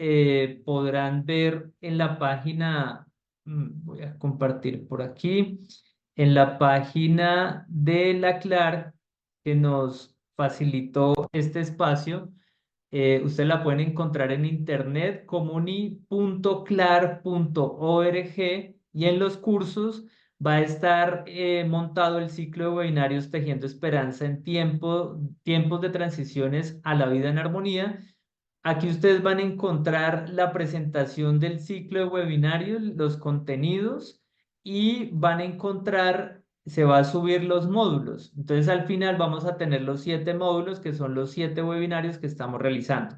podrán ver en la página, voy a compartir por aquí, en la página de la CLAR que nos facilitó este espacio. Ustedes la pueden encontrar en internet, comuni.clar.org, y en los cursos va a estar montado el ciclo de webinarios Tejiendo Esperanza en tiempos de transiciones a la vida en armonía. Aquí ustedes van a encontrar la presentación del ciclo de webinarios, los contenidos, y van a encontrar, se va a subir los módulos. Entonces al final vamos a tener los 7 módulos, que son los 7 webinarios que estamos realizando.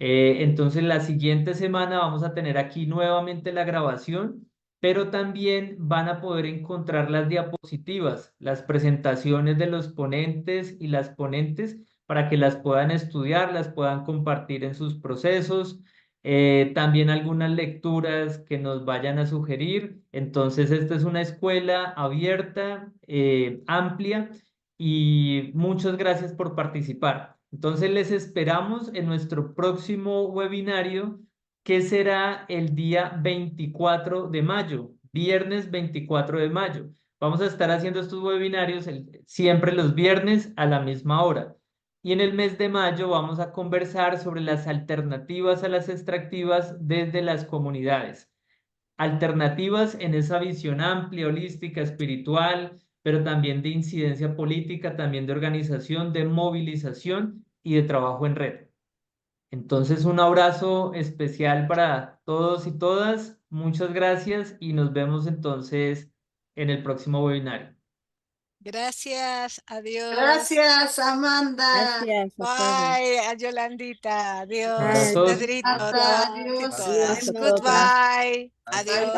Entonces la siguiente semana vamos a tener aquí nuevamente la grabación, pero también van a poder encontrar las diapositivas, las presentaciones de los ponentes y las ponentes, para que las puedan estudiar, las puedan compartir en sus procesos, también algunas lecturas que nos vayan a sugerir. Entonces esta es una escuela abierta, amplia, y muchas gracias por participar. Entonces les esperamos en nuestro próximo webinario, que será el día 24 de mayo, viernes 24 de mayo. Vamos a estar haciendo estos webinarios siempre los viernes a la misma hora. Y en el mes de mayo vamos a conversar sobre las alternativas a las extractivas desde las comunidades. Alternativas en esa visión amplia, holística, espiritual, pero también de incidencia política, también de organización, de movilización y de trabajo en red. Entonces, un abrazo especial para todos y todas. Muchas gracias y nos vemos entonces en el próximo webinario. Gracias, adiós. Gracias, Amanda. Gracias a todos. Bye, a Yolandita, adiós. Abrazos. Pedrito, Hasta, todas y adiós. todas. Adiós a todos. Goodbye, adiós.